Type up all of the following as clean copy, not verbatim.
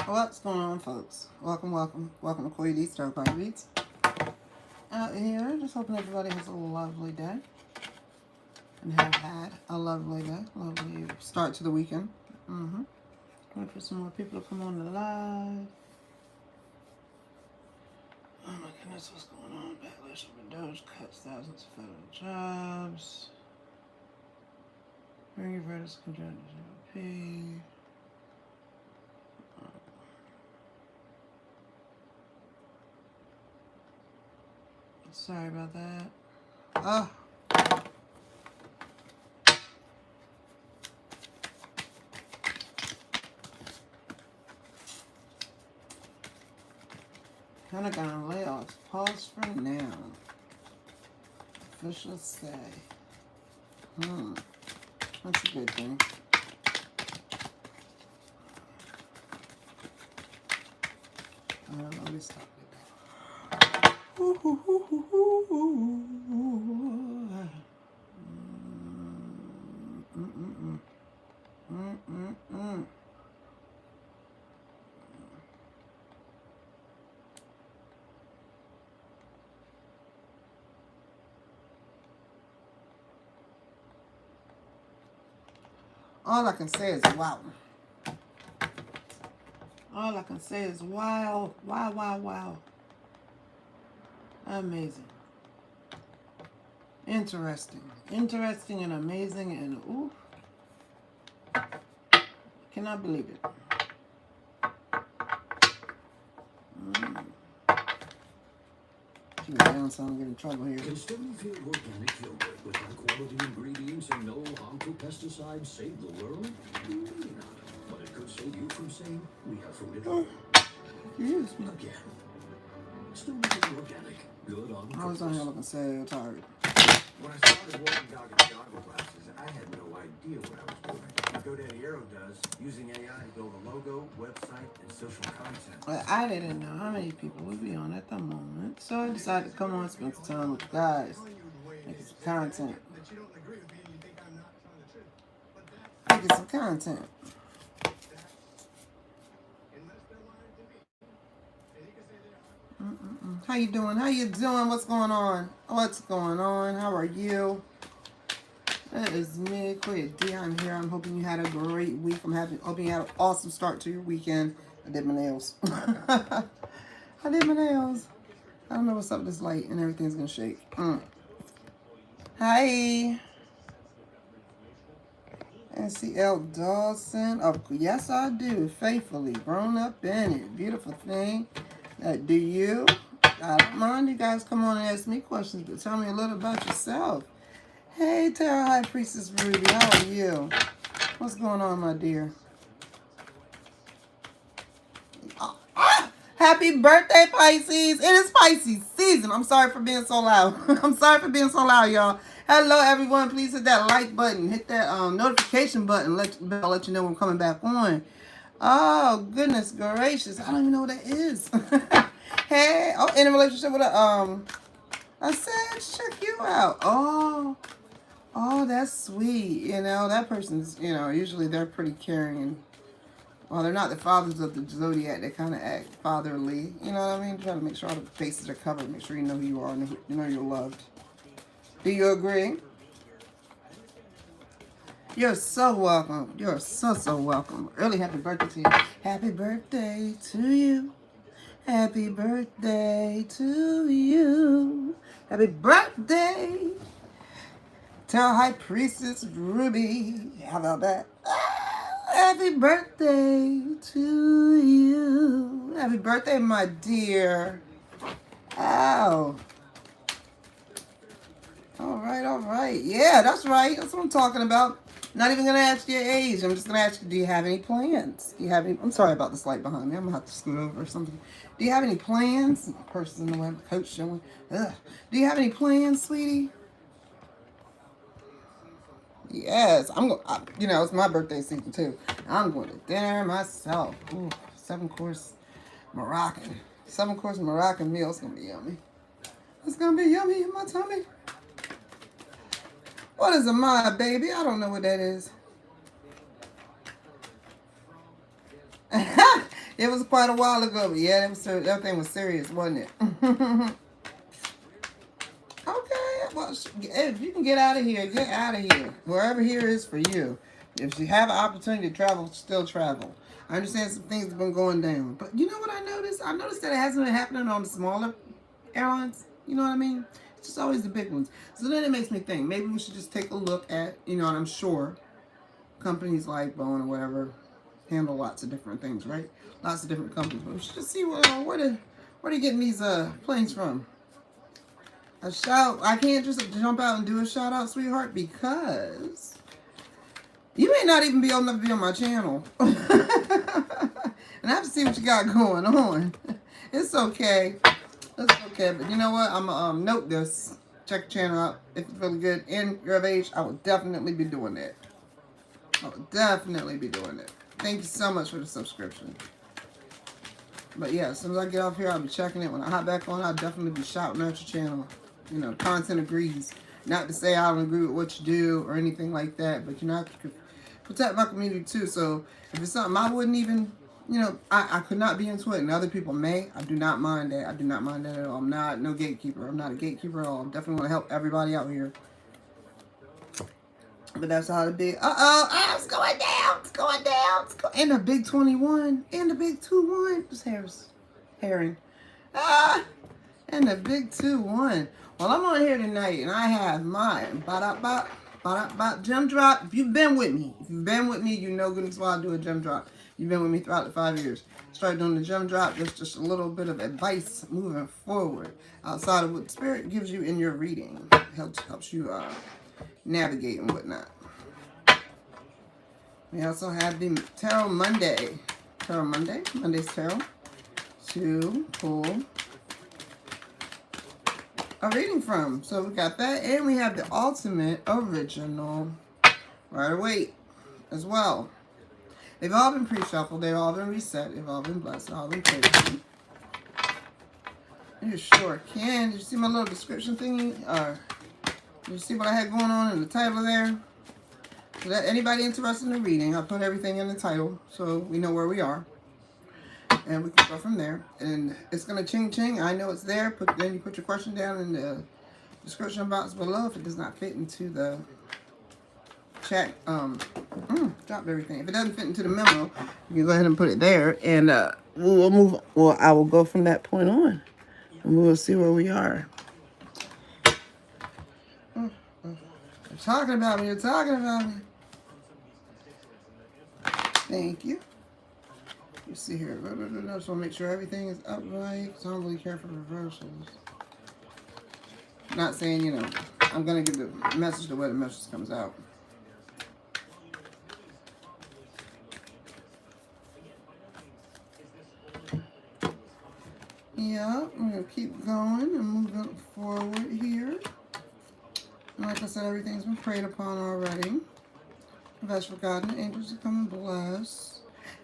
What's going on, folks? Welcome to Coya D Card Reads. Out here, just hoping everybody has a lovely day and have had a lovely day, lovely start to the weekend. Wait for some more people to come on the live. Oh my goodness, what's going on? Backlash over Doge cuts thousands of federal jobs. Bring verdict conjunct GOP. Sorry about that. Oh. Pentagon layoffs. Pause for now. Officials say. That's a good thing. Let me stop it. All I can say is wow. All I can say is wow, wow, wow, wow. Amazing. Interesting. Interesting and amazing and ooh. Cannot believe it. Keep it down so I don't get in trouble here. Can stony-field organic yogurt with high-quality ingredients and no harmful pesticides save the world? Maybe not. But it could save you from saying, we have food at home. Excuse me. Again. Stony-field organic. Good on I was on here looking so tired. When I started walking dog in goggle glasses, I had no idea what I was doing. GoDaddy Arrow does, using AI to build a logo, website, and social content. Well, I didn't know how many people would be on at the moment, so I decided to come on and spend some time with the guys, making some content. Making some content. How you doing? How you doing? What's going on? What's going on? How are you? That is me, Coya D. I'm here. I'm hoping you had a great week. Hoping you had an awesome start to your weekend. I did my nails. I did my nails. I don't know what's up with this light and everything's gonna shake. Hi. NCL Dawson. Oh, yes, I do. Faithfully. Grown up in it. Beautiful thing. Do you? I don't mind you guys come on and ask me questions, but tell me a little about yourself. Hey, Tarot High Priestess Ruby, how are you? What's going on, my dear? Happy birthday, Pisces. It is Pisces season. I'm sorry for being so loud. I'm sorry for being so loud, y'all. Hello, everyone. Please hit that like button. Hit that notification button. I'll let you know when I'm coming back on. Oh, goodness gracious. I don't even know what that is. Hey, oh, in a relationship with a, I said, check you out. Oh, that's sweet. You know, that person's, you know, usually they're pretty caring. Well, they're not the fathers of the zodiac. They kind of act fatherly. You know what I mean? Try to make sure all the bases are covered. Make sure you know who you are and you know you're loved. Do you agree? You're so welcome. You're so welcome. Early happy birthday to you. Happy birthday to you. Happy birthday to you. Happy birthday. Tell High Priestess Ruby. How about that? Happy birthday to you. Happy birthday, my dear. Ow. All right. Yeah, that's right. That's what I'm talking about. Not even going to ask your age. I'm just going to ask you, do you have any plans? Do you have any? I'm sorry about this light behind me. I'm going to have to scoot over or something. Do you have any plans? Person's in the way, coach showing. Ugh. Do you have any plans, sweetie? Yes, you know, it's my birthday season too. I'm going to dinner myself. Ooh, 7-course Moroccan. 7-course Moroccan meal. It's going to be yummy. It's going to be yummy in my tummy. What is a mod, baby? I don't know what that is. It was quite a while ago, but yeah, that thing was serious, wasn't it? Okay, well, if you can get out of here, get out of here. Wherever here is for you. If you have an opportunity to travel, still travel. I understand some things have been going down. But you know what I noticed? I noticed that it hasn't been happening on the smaller airlines. You know what I mean? It's just always the big ones. So then it makes me think, maybe we should just take a look at, and I'm sure companies like Boeing or whatever handle lots of different things, right? Lots of different companies. But we should just see where they getting these planes from. A shout. I can't just jump out and do a shout out, sweetheart, because you may not even be old enough to be on my channel. And I have to see what you got going on. It's okay. It's okay. But you know what? I'm going to note this. Check the channel out. If it's really good and you're of age, I will definitely be doing that. I will definitely be doing it. Thank you so much for the subscription. But yeah, as soon as I get off here, I'll be checking it. When I hop back on, I'll definitely be shouting out your channel. Content agrees. Not to say I don't agree with what you do or anything like that, but I have to protect my community too. So if it's something I wouldn't even, I could not be into it, and other people may. I do not mind that. I do not mind that at all. I'm not no gatekeeper. I'm not a gatekeeper at all. I definitely want to help everybody out here. But that's how it be. It's going down. It's going down. And the big 21. And the big 2-1. This hair's herring. And the big 2-1. Well, I'm on here tonight, and I have my gem drop. If you've been with me, you know good and well I do a gem drop. You've been with me throughout the 5 years. Started doing the gem drop. That's just a little bit of advice moving forward outside of what Spirit gives you in your reading. Helps you navigate and whatnot. We also have the Tarot Monday. Monday's Tarot. To pull a reading from. So we got that, and we have the ultimate original Rider-Waite as well. They've all been pre-shuffled, they've all been reset, they've all been blessed, they've all been prayed. You sure can. Did you see my little description thingy? Did you see what I had going on in the title there? So that anybody interested in the reading, I put everything in the title so we know where we are. And we can go from there. And it's going to ching. I know it's there. Then you put your question down in the description box below if it does not fit into the chat. Dropped everything. If it doesn't fit into the memo, you can go ahead and put it there. And we'll move. Well, I will go from that point on. And we'll see where we are. You're talking about me. Thank you. You see here, I just want to make sure everything is upright, because I don't really care for reversals. Not saying, I'm going to give the message the way the message comes out. Yeah, I'm going to keep going and moving forward here. And like I said, everything's been prayed upon already. I've asked for God and angels to come and bless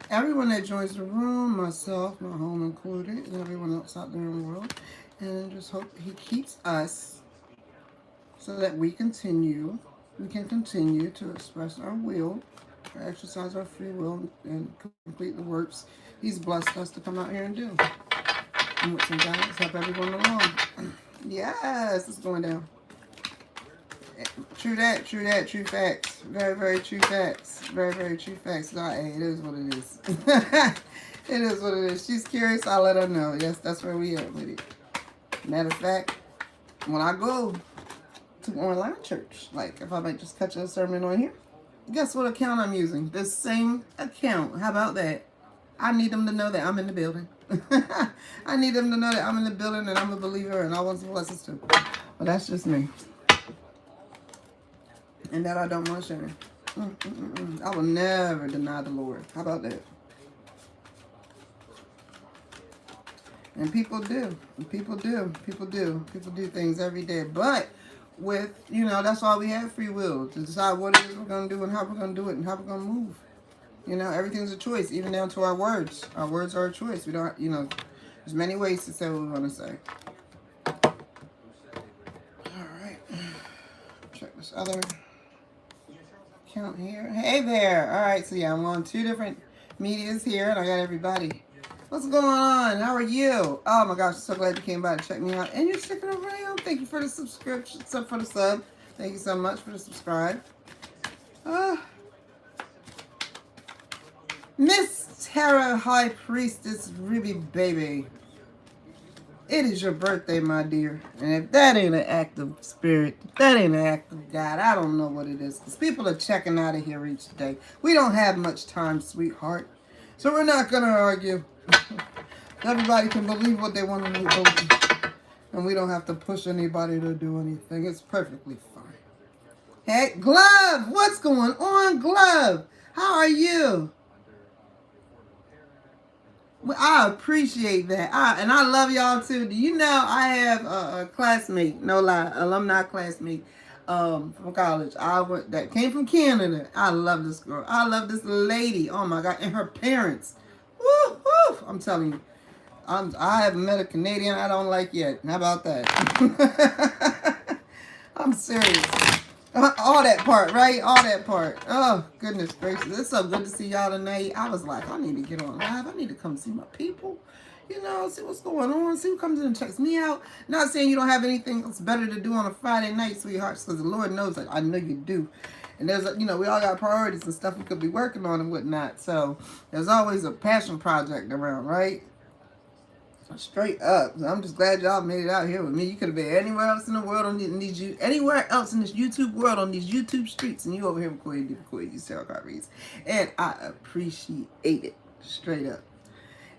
everyone that joins the room, myself, my home included, and everyone else out there in the world. And just hope He keeps us so that we can continue to express our will, or exercise our free will, and complete the works He's blessed us to come out here and do. And with some guidance, help everyone along. Yes, it's going down. True facts. Very, very true facts. Very, very true facts. Hey, it is what it is. It is what it is. She's curious, I'll let her know. Yes, that's where we are with it. Matter of fact, when I go to online church, like if I might just catch a sermon on here, guess what account I'm using? This same account. How about that? I need them to know that I'm in the building. I need them to know that I'm in the building and I'm a believer and I want some blessings too. But that's just me. And that I don't want to share. I will never deny the Lord. How about that? And people do. People do things every day. But with, that's why we have free will. To decide what it is we're going to do and how we're going to do it and how we're going to move. Everything's a choice, even down to our words. Our words are a choice. We don't, there's many ways to say what we want to say. All right. Check this other account here. Hey there. All right, so yeah, I'm on 2 different medias here, and I got everybody What's going on? How are you? Oh my gosh, so glad you came by to check me out. And you're sticking around. Thank you for the subscription, for the sub. Thank you so much for the subscribe. Miss Tara High Priestess Ruby Baby. It is your birthday, my dear. And if that ain't an act of spirit, if that ain't an act of God, I don't know what it is. Because people are checking out of here each day. We don't have much time, sweetheart. So we're not going to argue. Everybody can believe what they want to believe. And we don't have to push anybody to do anything. It's perfectly fine. Hey, Glove! What's going on, Glove? How are you? Well, I appreciate that. And I love y'all too. Do you know I have a classmate, no lie, alumni classmate from college. That came from Canada. I love this girl. I love this lady. Oh my God. And her parents. Woo, woo. I'm telling you. I haven't met a Canadian I don't like yet. How about that? I'm serious. All that part, right? All that part. Oh, goodness gracious. It's so good to see y'all tonight. I was like, I need to get on live. I need to come see my people. You know, see what's going on. See who comes in and checks me out. Not saying you don't have anything else better to do on a Friday night, sweethearts, because the Lord knows that I know you do. And there's, we all got priorities and stuff we could be working on and whatnot. So there's always a passion project around, right? Straight up. I'm just glad y'all made it out here with me. You could have been anywhere else in the world anywhere else in this YouTube world on these YouTube streets, and you over here with Coya D, Coya D's tarot card reads. And I appreciate it. Straight up.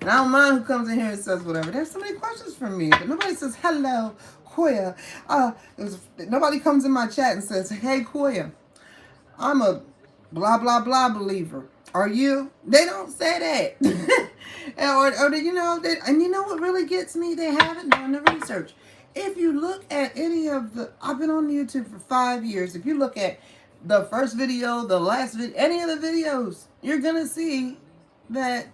And I don't mind who comes in here and says whatever. There's so many questions from me, but nobody says hello, Coya. Nobody comes in my chat and says, hey, Coya, I'm a blah blah blah believer. Are you? They don't say that. or you know, and you know what really gets me? They haven't done the research. If you look at any of I've been on YouTube for 5 years. If you look at the first video, the last video, any of the videos, you're going to see that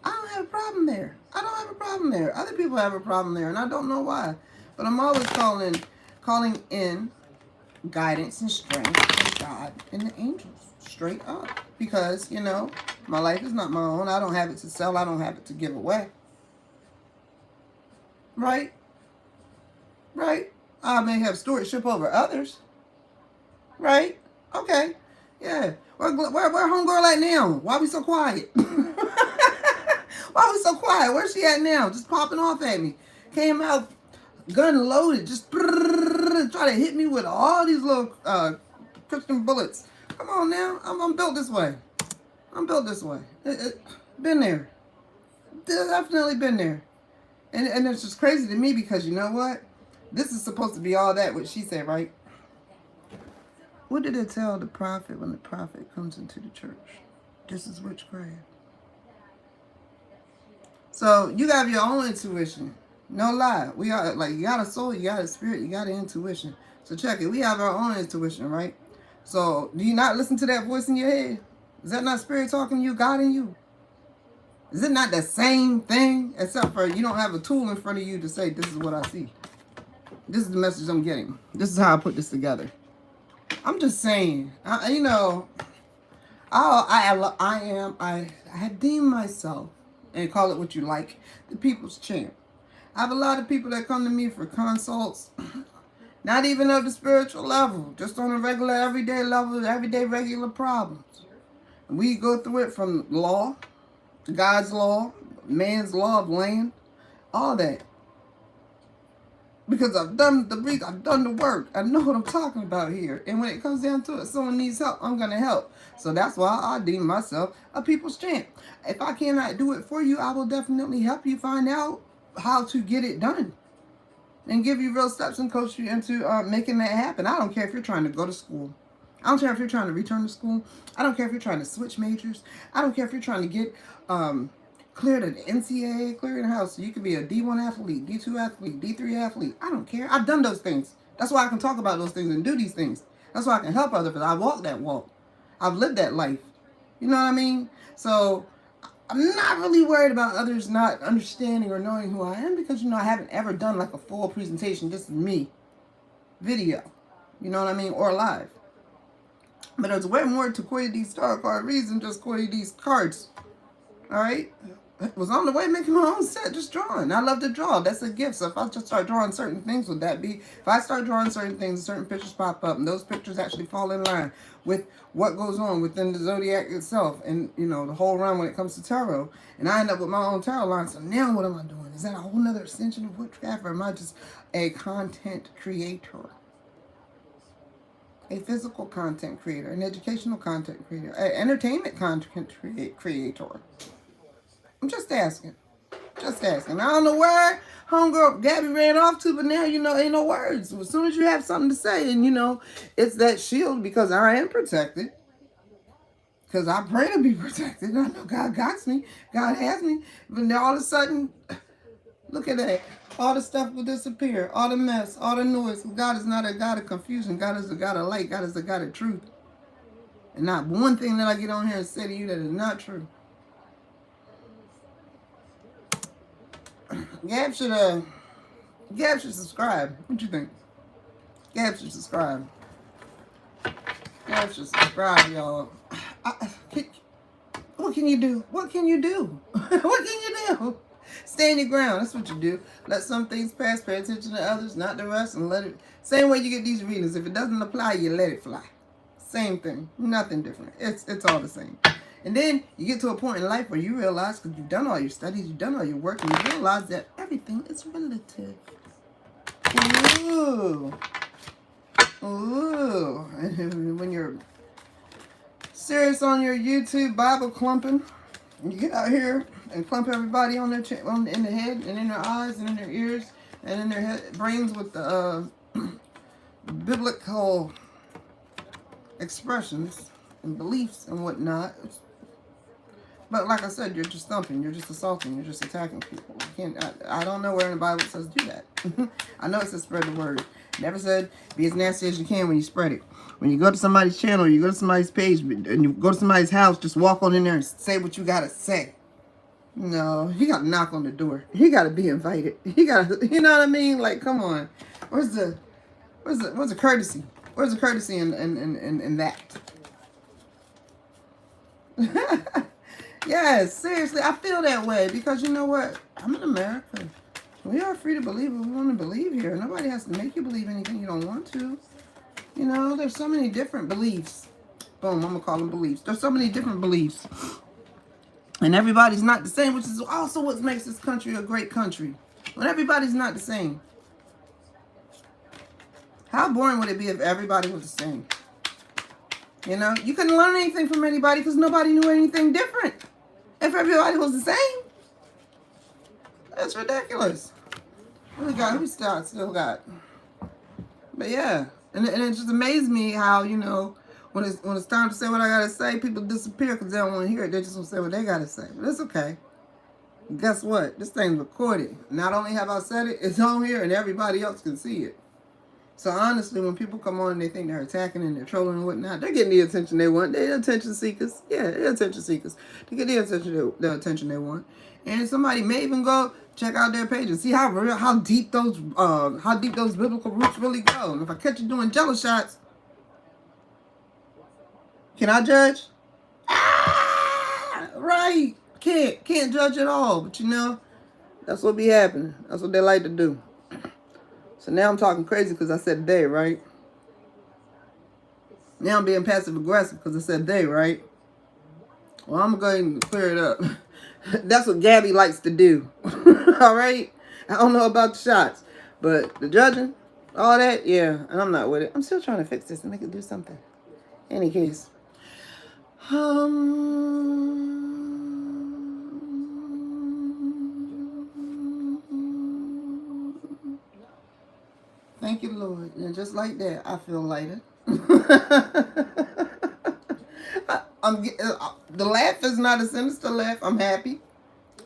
I don't have a problem there. I don't have a problem there. Other people have a problem there, and I don't know why. But I'm always calling in guidance and strength from God and the angels. Straight up. Because, my life is not my own. I don't have it to sell. I don't have it to give away. Right? Right? I may have stewardship over others. Right? Okay. Yeah. Where homegirl at now? Why we so quiet? Why we so quiet? Where's she at now? Just popping off at me. Came out gun loaded. Just try to hit me with all these little Christian bullets. Come on now. I'm built this way. I'm built this way. Been there. Definitely been there. And it's just crazy to me because you know what? This is supposed to be all that, what she said, right? What did it tell the prophet when the prophet comes into the church? This is witchcraft. So you have your own intuition. No lie. We are you got a soul, you got a spirit, you got an intuition. So check it. We have our own intuition, right? So, do you not listen to that voice in your head? Is that not spirit talking to you, God in you? Is it not the same thing? Except for you don't have a tool in front of you to say, this is what I see. This is the message I'm getting. This is how I put this together. I'm just saying, I deem myself, and call it what you like, the people's champ. I have a lot of people that come to me for consults. Not even of the spiritual level, just on a regular, everyday level, everyday, regular problems. And we go through it from law, God's law, man's law of land, all that. Because I've done the work. I know what I'm talking about here. And when it comes down to it, someone needs help, I'm going to help. So that's why I deem myself a people's champ. If I cannot do it for you, I will definitely help you find out how to get it done. And give you real steps and coach you into making that happen. I don't care if you're trying to go to school. I don't care if you're trying to return to school. I don't care if you're trying to switch majors. I don't care if you're trying to get cleared at the NCAA, cleared in the house. So you could be a D1 athlete, D2 athlete, D3 athlete. I don't care. I've done those things. That's why I can talk about those things and do these things. That's why I can help others because I walk that walk. I've lived that life. You know what I mean? So I'm not really worried about others not understanding or knowing who I am because, I haven't ever done like a full presentation. This is me. Video. You know what I mean? Or live. But there's way more to Coya D's tarot card reads than just Coya D's cards. Alright? was on the way making my own set, just drawing. I love to draw. That's a gift. So if I just start drawing certain things, would that be? If I start drawing certain things, certain pictures pop up, and those pictures actually fall in line with what goes on within the zodiac itself, and you know the whole run when it comes to tarot, and I end up with my own tarot line. So now what am I doing? Is that a whole nother extension of witchcraft, or am I just a content creator? A physical content creator, an educational content creator, an entertainment content creator. I'm just asking. Just asking. I don't know where homegirl Gabby ran off to, but now, you know, ain't no words. As soon as you have something to say, and, you know, it's that shield because I am protected. Because I pray to be protected. I know God got me. God has me. But now all of a sudden, look at that. All the stuff will disappear. All the mess. All the noise. God is not a God of confusion. God is a God of light. God is a God of truth. And not one thing that I get on here and say to you that is not true. Gab should subscribe. What you think? Gab should subscribe. Gab should subscribe, y'all. What can you do? What can you do? What can you do? Stand your ground. That's what you do. Let some things pass. Pay attention to others, not the rest, and let it. Same way you get these readings. If it doesn't apply, you let it fly. Same thing. Nothing different. It's all the same. And then you get to a point in life where you realize, because you've done all your studies, you've done all your work, and you realize that everything is relative. Ooh. Ooh. And when you're serious on your YouTube Bible clumping, you get out here and clump everybody on their in the head and in their eyes and in their ears and in their brains with the biblical expressions and beliefs and whatnot. But like I said, you're just thumping, you're just assaulting, you're just attacking people. You can't. I don't know where in the Bible it says do that. I know it says spread the word. Never said be as nasty as you can when you spread it. When you go to somebody's channel, you go to somebody's page, and you go to somebody's house, just walk on in there and say what you gotta say. No, you gotta knock on the door. You gotta be invited. You gotta, you know what I mean? Like, come on. Where's the courtesy? Where's the courtesy in that? Yes, seriously, I feel that way because you know what? I'm in America. We are free to believe what we want to believe here. Nobody has to make you believe anything you don't want to. You know, there's so many different beliefs. Boom, I'm going to call them beliefs. There's so many different beliefs. And everybody's not the same, which is also what makes this country a great country. When everybody's not the same. How boring would it be if everybody was the same? You know, you couldn't learn anything from anybody because nobody knew anything different. If everybody was the same, that's ridiculous. What we got? Who still got? But yeah, and it just amazed me how, you know, when it's time to say what I gotta say, people disappear because they don't want to hear it. They just want to say what they gotta say. But it's okay. Guess what? This thing's recorded. Not only have I said it, it's on here and everybody else can see it. So honestly, when people come on and they think they're attacking and they're trolling and whatnot, they're getting the attention they want. They're attention seekers. Yeah, they're attention seekers. They get the attention they want. And somebody may even go check out their page and see how deep those biblical roots really go. And if I catch you doing jello shots, can I judge? Right. Can't judge at all. But you know, that's what be happening. That's what they like to do. So now I'm talking crazy because I said they, right? Now I'm being passive aggressive because I said they, right? Well, I'm going to go ahead and clear it up. That's what Gabby likes to do. All right? I don't know about the shots. But the judging, all that, yeah. And I'm not with it. I'm still trying to fix this and make it do something. Any case. Thank you, Lord. And just like that, I feel lighter. The laugh is not a sinister laugh. I'm happy.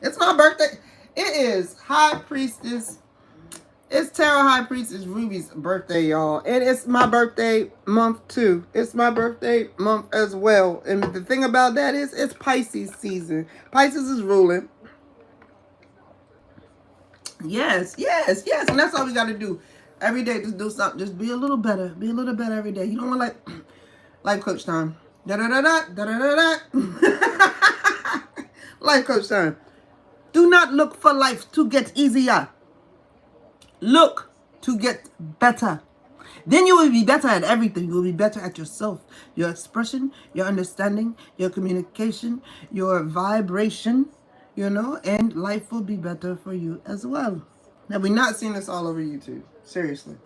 It's my birthday. It is High Priestess. It's Tarot High Priestess Ruby's birthday, y'all. And it's my birthday month, too. It's my birthday month as well. And the thing about that is, it's Pisces season. Pisces is ruling. Yes. And that's all we got to do. Every day, just do something. Just be a little better. Be a little better every day. You don't want like life coach time. Life coach time. Do not look for life to get easier. Look to get better. Then you will be better at everything. You will be better at yourself, your expression, your understanding, your communication, your vibration, and life will be better for you as well. Now, we're not seeing this all over YouTube. Seriously.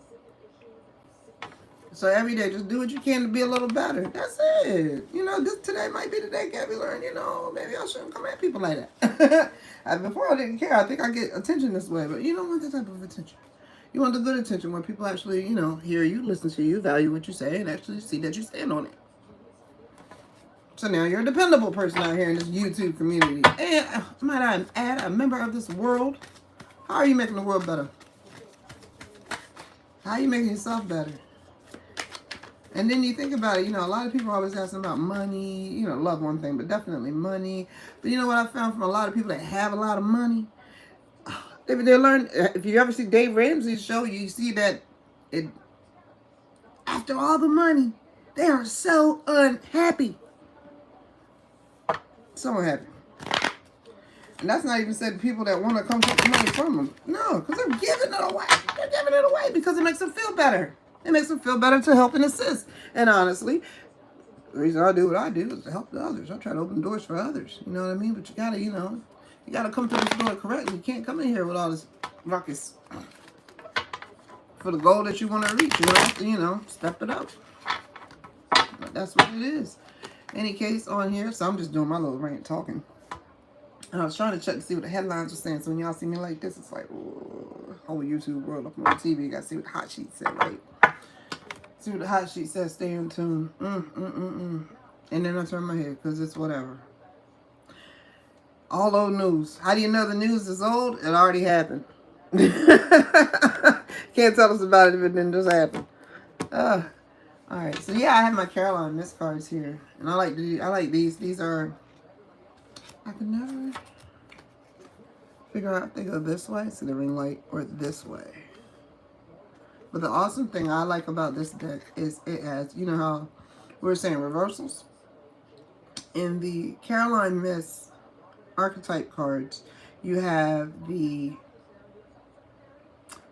So every day, just do what you can to be a little better. That's it. This today might be the day Gabby learned, maybe I shouldn't come at people like that. Before I didn't care. I think I get attention this way, but you don't want that type of attention. You want the good attention where people actually, hear you, listen to you, value what you say, and actually see that you stand on it. So now you're a dependable person out here in this YouTube community. And might I add, a member of this world. How are you making the world better? How are you making yourself better? And then you think about it, a lot of people are always asking about money. Love one thing, but definitely money. But you know what I found from a lot of people that have a lot of money? They learn, if you ever see Dave Ramsey's show, you see that after all the money, they are so unhappy. So unhappy. And that's not even said people that want to come take the money from them. No, because they're giving it away. They're giving it away because it makes them feel better. It makes them feel better to help and assist. And honestly, the reason I do what I do is to help the others. I try to open doors for others. You know what I mean? But you gotta, you gotta come through this door correctly. You can't come in here with all this ruckus. For the goal that you want to reach, you have to, step it up. But that's what it is. Any case on here, so I'm just doing my little rant talking. And I was trying to check to see what the headlines were saying. So when y'all see me like this, it's like, whole YouTube world up on TV. You got to see what the hot sheet said, right? See what the hot sheet says. Stay in tune. And then I turn my head because it's whatever. All old news. How do you know the news is old? It already happened. Can't tell us about it if it didn't just happen. Alright, so yeah, I have my Caroline Miss cards here. And I like these. These are, I can never figure out if they go this way, so the ring light, or this way. But the awesome thing I like about this deck is it has, how we were saying reversals? In the Caroline Miss archetype cards, you have the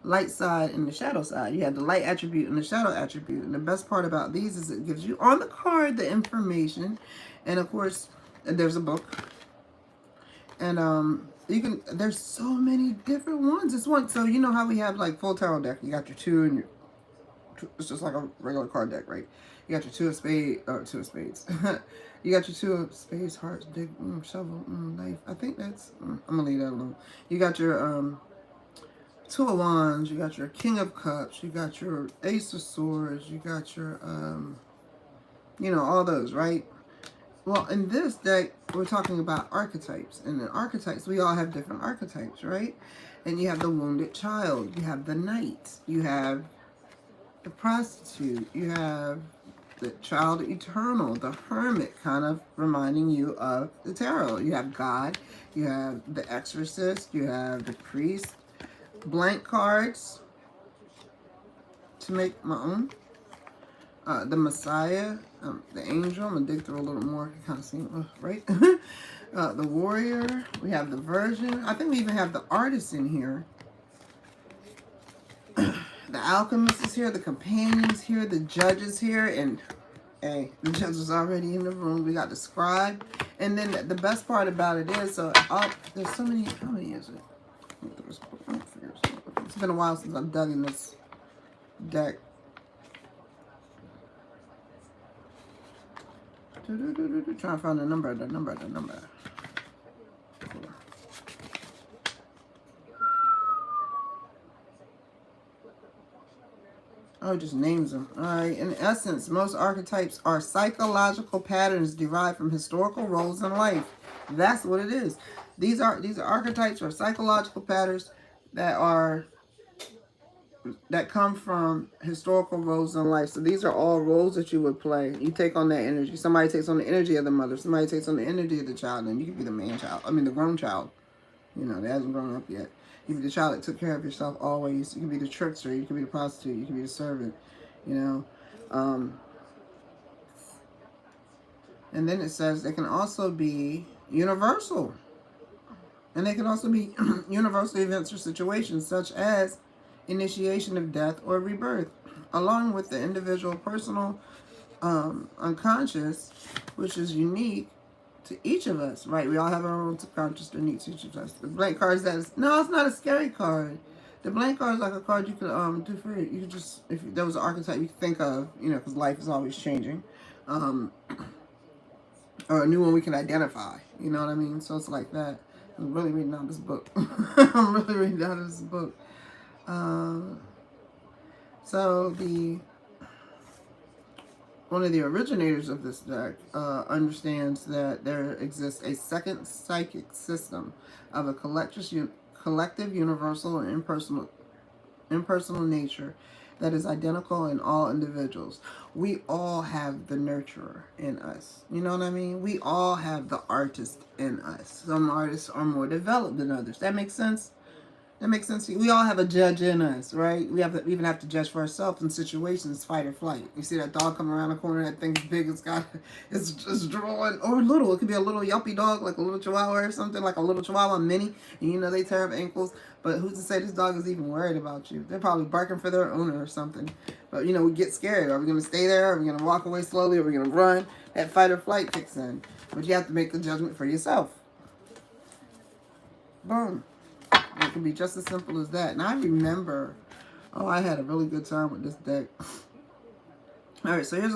light side and the shadow side. You have the light attribute and the shadow attribute. And the best part about these is it gives you on the card the information. And of course, there's a book. And there's so many different ones. It's one, so you know how we have like full tarot deck. You got your two and your, it's just like a regular card deck, right? You got your two of spades. You got your two of spades, hearts, dick, shovel, knife. I think that's, I'm gonna leave that alone. You got your, Two of Wands, you got your King of Cups, you got your Ace of Swords, you got your, all those, right? Well, in this deck, we're talking about archetypes. And in archetypes, we all have different archetypes, right? And you have the wounded child, you have the knight, you have the prostitute, you have the child eternal, the hermit, kind of reminding you of the tarot. You have God, you have the exorcist, you have the priest, blank cards to make my own. The Messiah, the angel. I'm gonna dig through a little more. Kind of see, right? The warrior. We have the virgin. I think we even have the artist in here. The alchemist is here. The companions here. The judges here. And hey, the judge is already in the room. We got the scribe. And then the best part about it is, there's so many. How many is it? It's been a while since I've dug in this deck. Trying to find the number. Oh, it just names them. Alright, in essence, most archetypes are psychological patterns derived from historical roles in life. That's what it is. These are archetypes or psychological patterns that come from historical roles in life. So these are all roles that you would play. You take on that energy. Somebody takes on the energy of the mother. Somebody takes on the energy of the child. And you could be the the grown child. That hasn't grown up yet. You could be the child that took care of yourself always. You could be the trickster. You could be the prostitute. You could be the servant. And then it says they can also be universal. And they can also be universal events or situations such as initiation of death or rebirth, along with the individual personal unconscious, which is unique to each of us, right? We all have our own subconscious that unique to each of us. The blank card is no, it's not a scary card. The blank card is like a card you could do for you could just, if there was an archetype you could think of, you know, because life is always changing, or a new one we can identify. You know what I mean? So it's like that. I'm really reading out this book. I'm really reading out this book. So one of the originators of this deck understands that there exists a second psychic system of a collective, universal, and impersonal nature that is identical in all individuals. We all have the nurturer in us. You know what I mean? We all have the artist in us. Some artists are more developed than others. That makes sense? That makes sense. We all have a judge in us, right? We even have to judge for ourselves in situations, fight or flight. You see that dog coming around the corner, that thing's big, it's just drawing, or little. It could be a little yuppie dog, like a little chihuahua or something, like a little chihuahua mini, and you know they tear up ankles. But who's to say this dog is even worried about you? They're probably barking for their owner or something. But you know, we get scared. Are we going to stay there? Are we going to walk away slowly? Are we going to run? That fight or flight kicks in. But you have to make the judgment for yourself. Boom. It can be just as simple as that. And I remember, I had a really good time with this deck. All right, so here's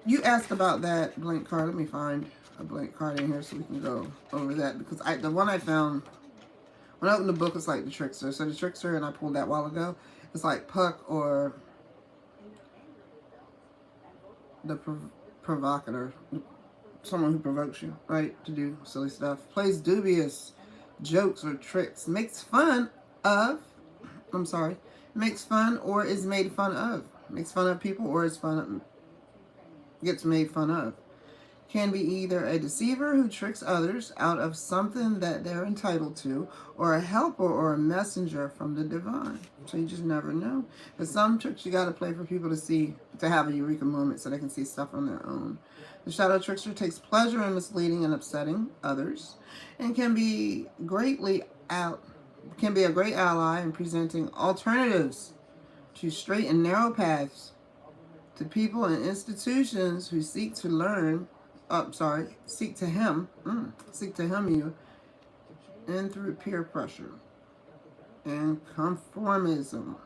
you asked about that blank card. Let me find a blank card in here so we can go over that, because the one I found when I opened the book, it's like the trickster. So the trickster, and I pulled that a while ago. It's like Puck or the provocateur, someone who provokes you, right, to do silly stuff. Plays dubious jokes or tricks, makes fun or is made fun of. Makes fun of people or gets made fun of. Can be either a deceiver who tricks others out of something that they're entitled to, or a helper or a messenger from the divine. So you just never know. But some tricks you got to play for people to have a eureka moment so they can see stuff on their own. The shadow trickster takes pleasure in misleading and upsetting others, and can be a great ally in presenting alternatives to straight and narrow paths to people and institutions who seek to hem you in through peer pressure and conformism.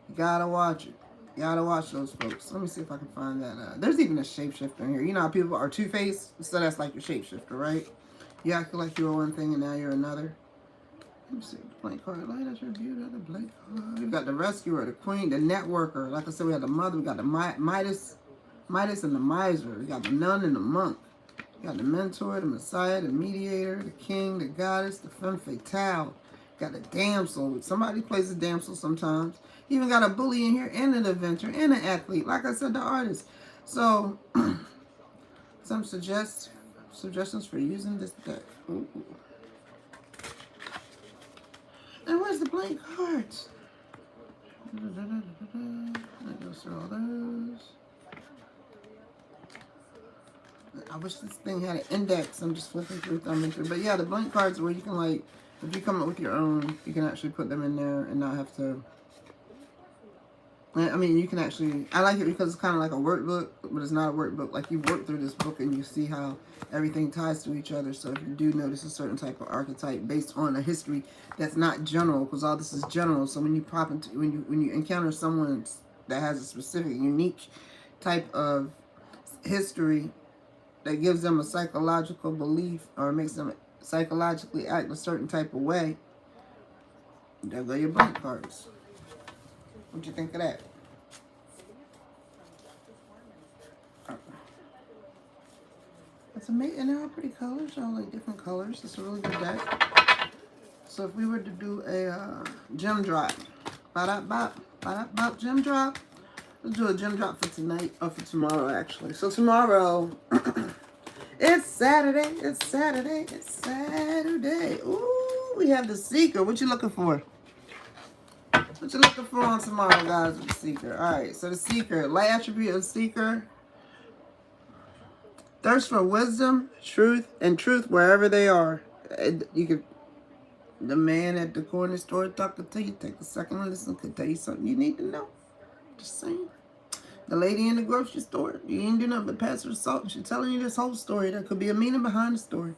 You gotta watch it. You gotta watch those folks. Let me see if I can find that. There's even a shapeshifter in here. You know how people are two-faced? So that's like your shapeshifter, right? You act like you're one thing and now you're another. Let me see. Blank card. Light attribute of the blank card. We've got the rescuer, the queen, the networker. Like I said, we had the mother. We got the Midas and the miser. We got the nun and the monk. We got the mentor, the messiah, the mediator, the king, the goddess, the femme fatale. Got the damsel. Somebody plays the damsel sometimes. You even got a bully in here, and an adventurer, and an athlete. Like I said, the artist. So, some suggestions for using this deck. Ooh. And where's the blank cards? That goes through all those. I wish this thing had an index. I'm just flipping through, thumbing through. But yeah, the blank cards are where you can, like, if you come up with your own, you can actually put them in there and not have to. I mean, you can actually, I like it because it's kind of like a workbook, but it's not a workbook. Like, you work through this book and you see how everything ties to each other. So if you do notice a certain type of archetype based on a history that's not general, because all this is general. So when you when you encounter someone that has a specific, unique type of history that gives them a psychological belief or makes them psychologically act a certain type of way, there go your blank cards. What you think of that? It's amazing. And they're all pretty colors. They're all like different colors. It's a really good deck. So if we were to do a gem drop, gem drop. Let's do a gem drop for tonight, or for tomorrow actually. So tomorrow, it's Saturday. It's Saturday. It's Saturday. Ooh, we have the Seeker. What you looking for? What you looking for on tomorrow, guys, with the Seeker? All right, so the Seeker, light attribute of Seeker. Thirst for wisdom, truth, and truth wherever they are. You could, the man at the corner store talking to you, take a second to listen, could tell you something you need to know. Just saying. The lady in the grocery store, you ain't do nothing but pass her the salt, and she's telling you this whole story. There could be a meaning behind the story.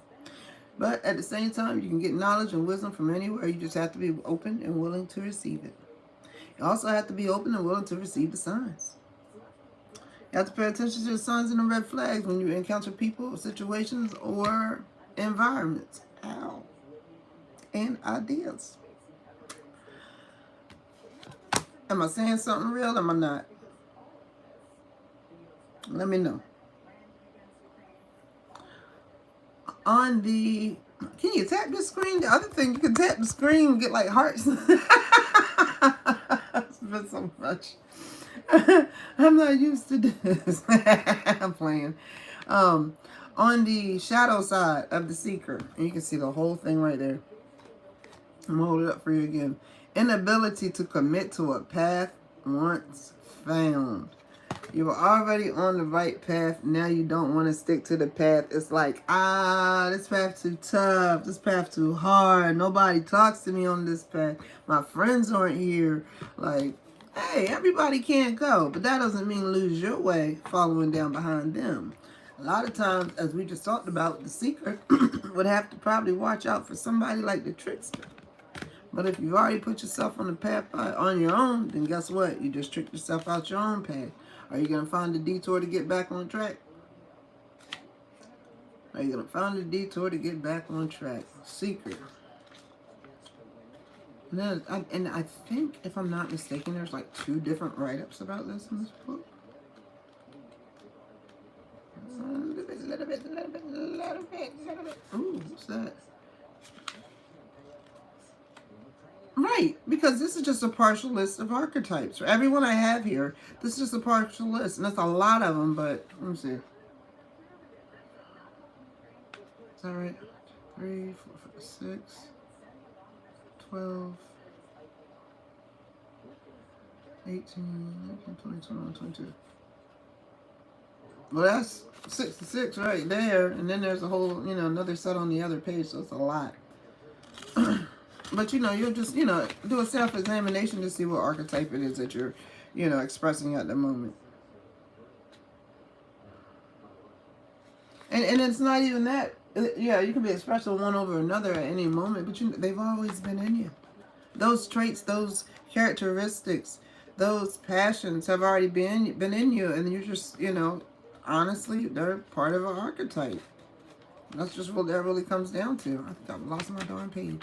But at the same time, you can get knowledge and wisdom from anywhere. You just have to be open and willing to receive it. You also have to be open and willing to receive the signs. You have to pay attention to the signs and the red flags when you encounter people, situations, or environments. Ow. And ideas. Am I saying something real? Am I not? Let me know. On the, can you tap the screen? The other thing, you can tap the screen and get like hearts. It's been so much. I'm not used to this. I'm playing. On the shadow side of the seeker, and you can see the whole thing right there. I'm gonna hold it up for you again. Inability to commit to a path once found. You were already on the right path. Now you don't want to stick to the path. It's like, this path too tough. This path too hard. Nobody talks to me on this path. My friends aren't here. Like, hey, everybody can't go. But that doesn't mean lose your way following down behind them. A lot of times, as we just talked about, the seeker would have to probably watch out for somebody like the trickster. But if you've already put yourself on the path on your own, then guess what? You just tricked yourself out your own path. Are you going to find a detour to get back on track? Are you going to find a detour to get back on track? Secret. And I think, if I'm not mistaken, there's like 2 different write-ups about this in this book. A little bit. Ooh, what's that? Right, because this is just a partial list of archetypes. For everyone I have here, this is just a partial list. And that's a lot of them, but let me see. Is that right? 3, 4, 5, 6, 12, 18, 19, 20, 21, 22. Well, that's 66 right there. And then there's a whole, another set on the other page, so it's a lot. But, you'll just, do a self-examination to see what archetype it is that you're, expressing at the moment. And it's not even that. Yeah, you can be expressing one over another at any moment, but they've always been in you. Those traits, those characteristics, those passions have already been in you, and you're just, honestly, they're part of an archetype. That's just what that really comes down to. I think I've lost my darn page.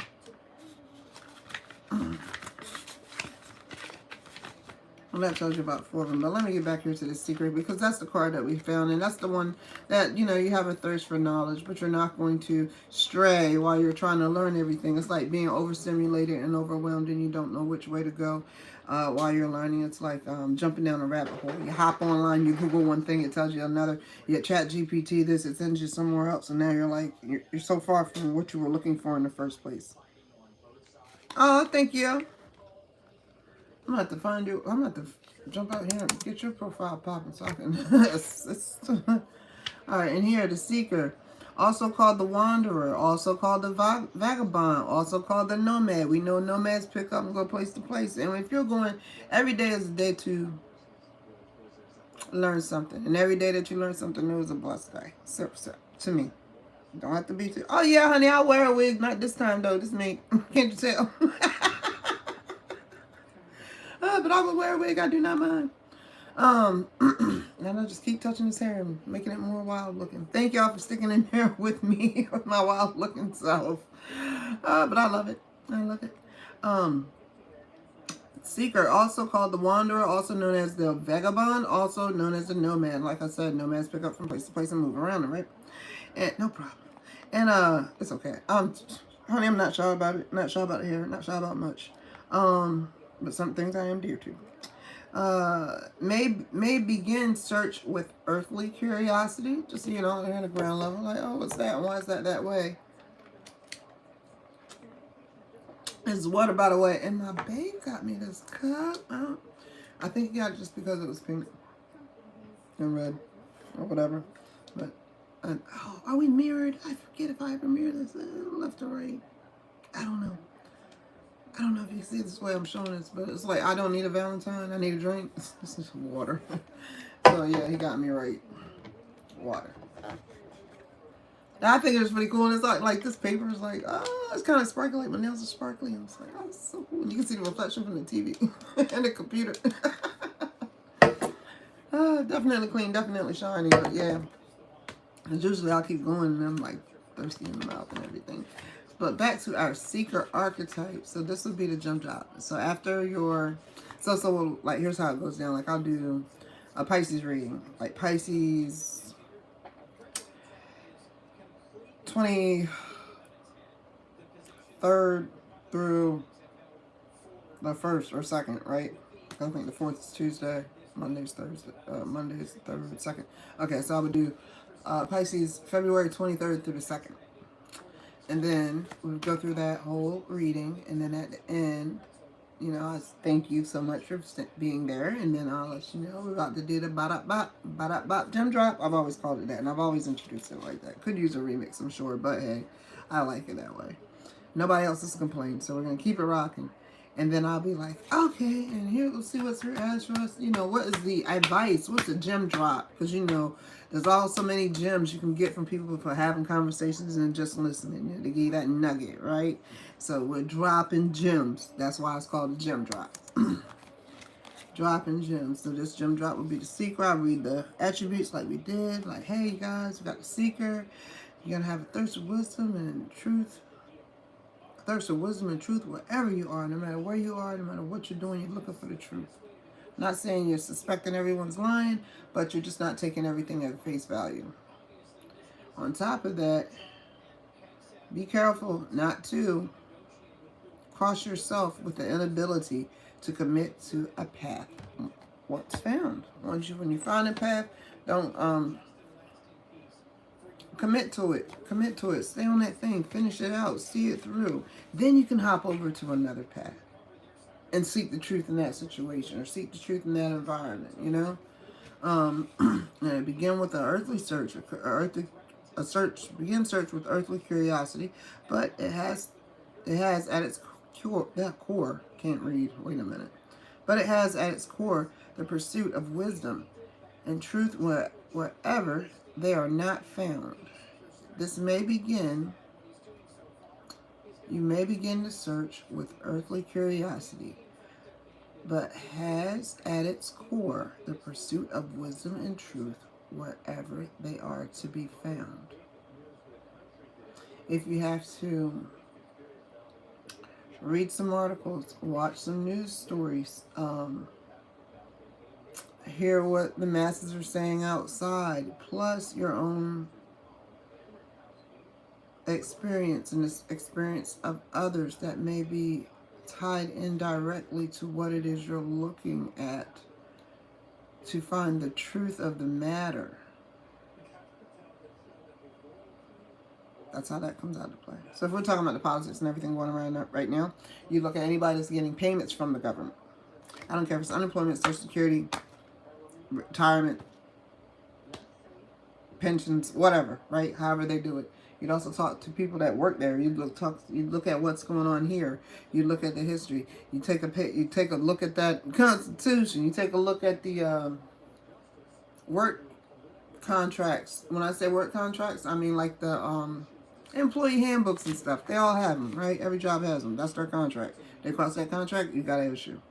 Well, that tells you about 4 of them. But let me get back here to the secret, because that's the card that we found. And that's the one that, you have a thirst for knowledge, but you're not going to stray while you're trying to learn everything. It's like being overstimulated and overwhelmed, and you don't know which way to go while you're learning. It's like jumping down a rabbit hole. You hop online, you Google one thing, it tells you another. You chat GPT this, it sends you somewhere else. And now you're like, you're so far from what you were looking for in the first place. Oh, thank you. I'm going to have to find you. I'm going to have to jump out here and get your profile popping so I can. All right, and here, the seeker, also called the wanderer, also called the vagabond, also called the nomad. We know nomads pick up and go place to place. And if you're going, every day is a day to learn something. And every day that you learn something new is a blessed day. So, to me. Don't have to be too. Oh, yeah, honey, I'll wear a wig. Not this time, though. This me. Can't you tell? But I will wear a wig. I do not mind. And I'll just keep touching his hair and making it more wild looking. Thank y'all for sticking in there with me with my wild looking self. But I love it. I love it. Seeker, also called the wanderer, also known as the vagabond, also known as the nomad. Like I said, nomads pick up from place to place and move around, right? And no problem. And it's okay. Honey, I'm not shy about it. Not shy about it here. Not shy about much. But some things I am dear to. May begin search with earthly curiosity. Just, at a ground level. Like, oh, what's that? Why is that way? Is what about a way? And my babe got me this cup. I think he got it just because it was pink and red or whatever. But Oh, are we mirrored? I forget if I ever mirror this. Left or right. I don't know. I don't know if you see it this way I'm showing this, but it's like I don't need a Valentine. I need a drink. This is water. So yeah, he got me right. Water. I think it was pretty cool. And it's like this paper is like, oh, it's kind of sparkly. Like my nails are sparkly. And it's like, oh, it's so cool. And you can see the reflection from the TV and the computer. Definitely clean, definitely shiny. But yeah, and usually I'll keep going and I'm like thirsty in the mouth and everything. But back to our seeker archetype. So this would be the jump drop. So after your, so like here's how it goes down. Like I'll do a Pisces reading. Like Pisces 23rd through the 1st or 2nd, right? I think the 4th is Tuesday. Monday's Thursday. Monday's 3rd, 2nd. Okay, so I would do Pisces February 23rd through the 2nd. And then we would go through that whole reading. And then at the end, you know, I thank you so much for being there. And then I'll let you know we're about to do the ba-da-bop gem drop. I've always called it that. And I've always introduced it like that. Could use a remix, I'm sure. But hey, I like it that way. Nobody else has complained. So we're going to keep it rocking. And then I'll be like, okay, and here, we'll see what's her ask for us. You know, what is the advice? What's a gem drop? Because, you know, there's also many gems you can get from people for having conversations and just listening. You know, to give you that nugget, right? So we're dropping gems. That's why it's called a gem drop. Dropping gems. So this gem drop will be the seeker. I'll read the attributes like we did. Like, hey, you guys, we got the seeker. You're going to have a thirst of wisdom and truth. Thirst of wisdom and truth wherever you are, no matter where you are, no matter what you're doing, you're looking for the truth. Not saying you're suspecting everyone's lying, but you're just not taking everything at face value. On top of that, be careful not to cross yourself with the inability to commit to a path. What's found. When you find a path, don't commit to it. Commit to it. Stay on that thing. Finish it out. See it through. Then you can hop over to another path and seek the truth in that situation or seek the truth in that environment, you know? And begin with an earthly search. Begin search with earthly curiosity, but it has at its core, can't read, wait a minute. But it has at its core the pursuit of wisdom and truth wherever they are not found. You may begin to search with earthly curiosity, but has at its core the pursuit of wisdom and truth wherever they are to be found. If you have to read some articles, watch some news stories, hear what the masses are saying outside, plus your own experience and this experience of others that may be tied indirectly to what it is you're looking at to find the truth of the matter. That's how that comes out to play. So if we're talking about the politics and everything going around right now, you look at anybody that's getting payments from the government. I don't care if it's unemployment, Social Security, retirement, pensions, whatever, right? However they do it. You'd also talk to people that work there. You look at what's going on here. You look at the history. You take a look at that Constitution. You take a look at the work contracts. When I say work contracts, I mean like the employee handbooks and stuff. They all have them, right? Every job has them. That's their contract. They cross that contract, you got an issue.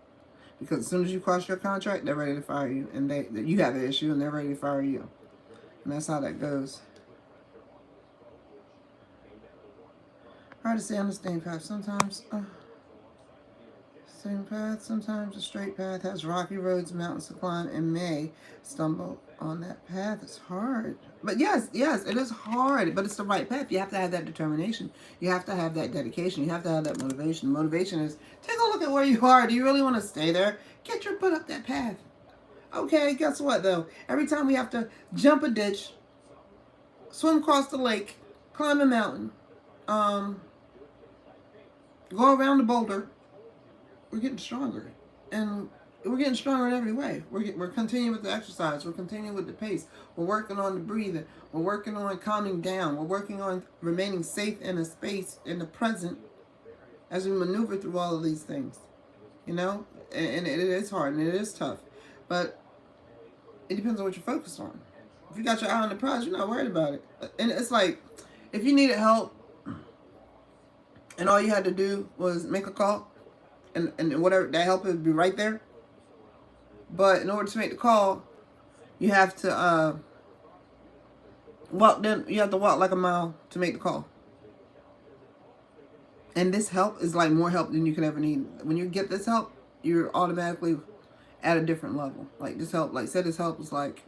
Because as soon as you cross your contract, they're ready to fire you, and you have an issue, and they're ready to fire you. And that's how that goes. Hard to say on the same path. Sometimes, same path. Sometimes a straight path has rocky roads, mountains to climb, and may stumble on that path. It's hard. But yes, it is hard, but it's the right path. You have to have that determination. You have to have that dedication. You have to have that motivation. Motivation is, take a look at where you are. Do you really want to stay there? Get your butt up that path. Okay, guess what, though? Every time we have to jump a ditch, swim across the lake, climb a mountain, go around the boulder, we're getting stronger. And we're getting stronger in every way. We're continuing with the exercise. We're continuing with the pace. We're working on the breathing. We're working on calming down. We're working on remaining safe in a space in the present as we maneuver through all of these things. You know, and it is hard and it is tough, but it depends on what you're focused on. If you got your eye on the prize, you're not worried about it. And it's like, if you needed help and all you had to do was make a call, and whatever, that help would be right there. But in order to make the call, you have to walk. Then you have to walk like a mile to make the call. And this help is like more help than you could ever need. When you get this help, you're automatically at a different level. Like this help, like say this help is like,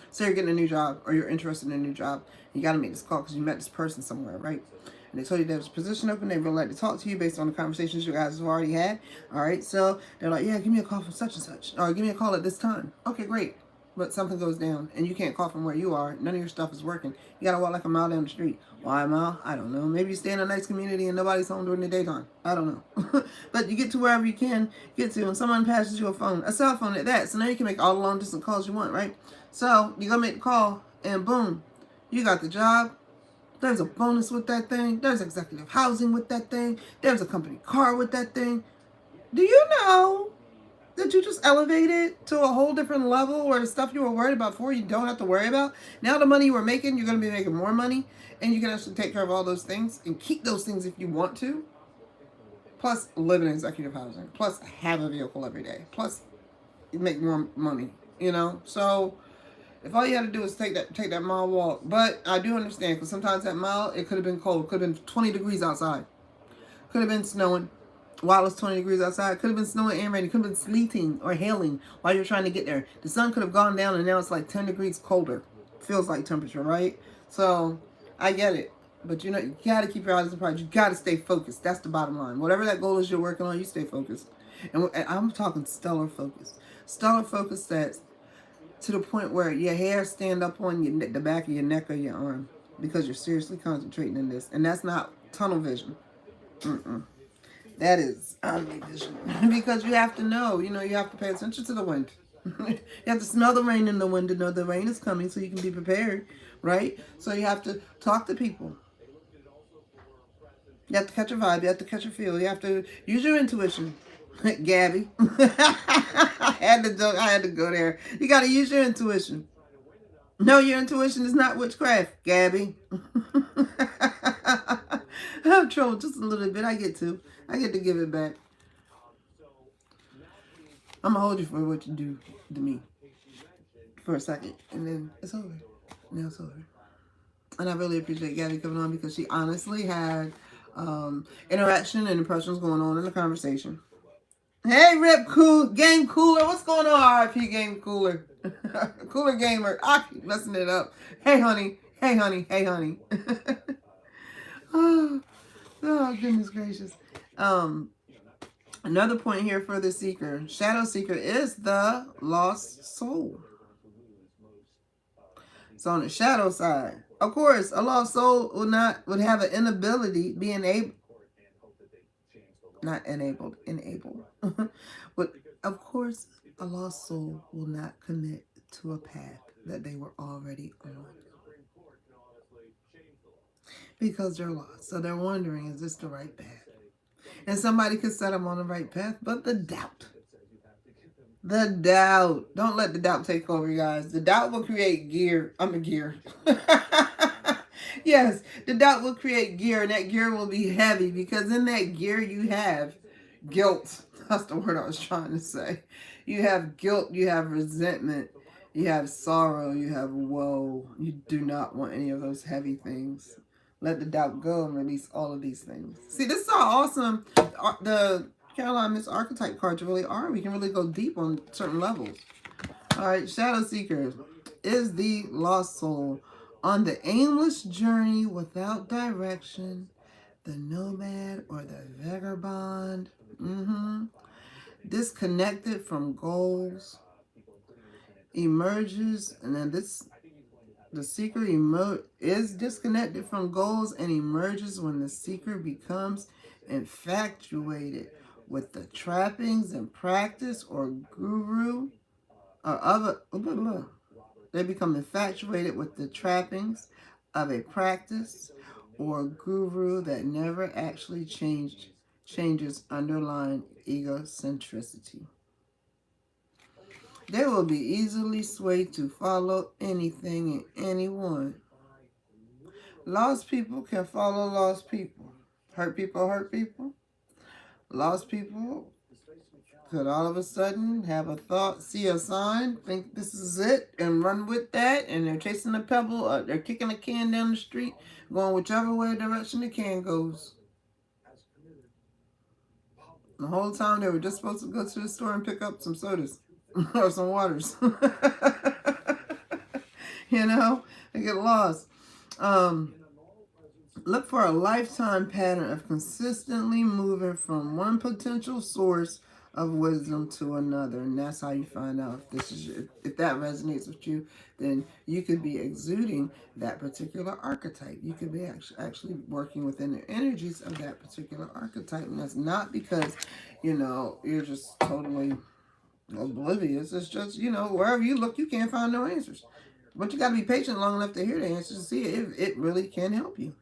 say you're getting a new job or you're interested in a new job. You got to make this call because you met this person somewhere, right? And they told you there's a position open. They really like to talk to you based on the conversations you guys have already had. All right, so they're like, yeah, give me a call from such and such, or give me a call at this time. Okay, great. But something goes down and you can't call from where you are. None of your stuff is working. You got to walk like a mile down the street. Why a mile? I don't know. Maybe you stay in a nice community and nobody's home during the daytime. I don't know. But you get to wherever you can get to, and someone passes you a phone, a cell phone at that. So now you can make all the long distance calls you want, right? So you go make the call and boom, you got the job. There's a bonus with that thing. There's executive housing with that thing. There's a company car with that thing. Do you know that you just elevated to a whole different level where the stuff you were worried about before you don't have to worry about? Now the money you were making, you're going to be making more money, and you can actually take care of all those things and keep those things if you want to. Plus live in executive housing. Plus have a vehicle every day. Plus you make more money, you know? So if all you had to do is take that mile walk. But I do understand, because sometimes that mile, it could have been cold. Could have been 20 degrees outside. Could have been snowing while it's 20 degrees outside. Could have been snowing and raining. Could have been sleeting or hailing while you're trying to get there. The sun could have gone down and now it's like 10 degrees colder. Feels like temperature, right? So I get it. But you know, you got to keep your eyes on the prize. You got to stay focused. That's the bottom line. Whatever that goal is you're working on, you stay focused. And I'm talking stellar focus. Stellar focus that's to the point where your hair stand up on the back of your neck or your arm because you're seriously concentrating in this. And that's not tunnel vision. That is vision. Because you have to know, you have to pay attention to the wind. You have to smell the rain in the wind to know the rain is coming so you can be prepared, right? So you have to talk to people. You have to catch a vibe. You have to catch a feel. You have to use your intuition. Gabby. I had to joke. I had to go there. You got to use your intuition. No, your intuition is not witchcraft, Gabby. I'm trouble just a little bit. I get to give it back. I'm going to hold you for what you do to me for a second. And then it's over. Now it's over. And I really appreciate Gabby coming on because she honestly had interaction and impressions going on in the conversation. Hey, Rip Cool Game Cooler. What's going on, RIP Game Cooler? Cooler Gamer. I keep messing it up. Hey, honey. Hey, honey. Hey, honey. Oh, goodness gracious. Another point here for the seeker. Shadow seeker is the lost soul. So on the shadow side, of course, a lost soul would have an inability, be enabled. Not enabled, enabled. But of course, a lost soul will not commit to a path that they were already on. Because they're lost. So they're wondering, is this the right path? And somebody could set them on the right path, but the doubt. The doubt. Don't let the doubt take over, you guys. The doubt will create gear. Gear. Yes, the doubt will create gear, and that gear will be heavy because in that gear you have guilt. That's the word I was trying to say. You have guilt, you have resentment, you have sorrow, you have woe. You do not want any of those heavy things. Let the doubt go and release all of these things. See, this is how awesome the Caroline Miss Archetype cards really are. We can really go deep on certain levels. All right, Shadow Seeker is the lost soul. On the aimless journey without direction, the nomad or the vagabond, disconnected from goals, emerges, and then the seeker is disconnected from goals and emerges when the seeker becomes infatuated with the trappings and practice or guru or other. They become infatuated with the trappings of a practice or guru that never actually changes underlying egocentricity. They will be easily swayed to follow anything and anyone. Lost people can follow lost people. Hurt people hurt people. Lost people could all of a sudden have a thought, see a sign, think this is it, and run with that, and they're chasing a pebble, they're kicking a can down the street, going whichever way direction the can goes. The whole time they were just supposed to go to the store and pick up some sodas or some waters. You know, they get lost. Look for a lifetime pattern of consistently moving from one potential source of wisdom to another, and that's how you find out if that resonates with you. Then you could be exuding that particular archetype. You could be actually working within the energies of that particular archetype, and that's not because you're just totally oblivious. It's just wherever you look, you can't find no answers. But you got to be patient long enough to hear the answers to see if it really can help you.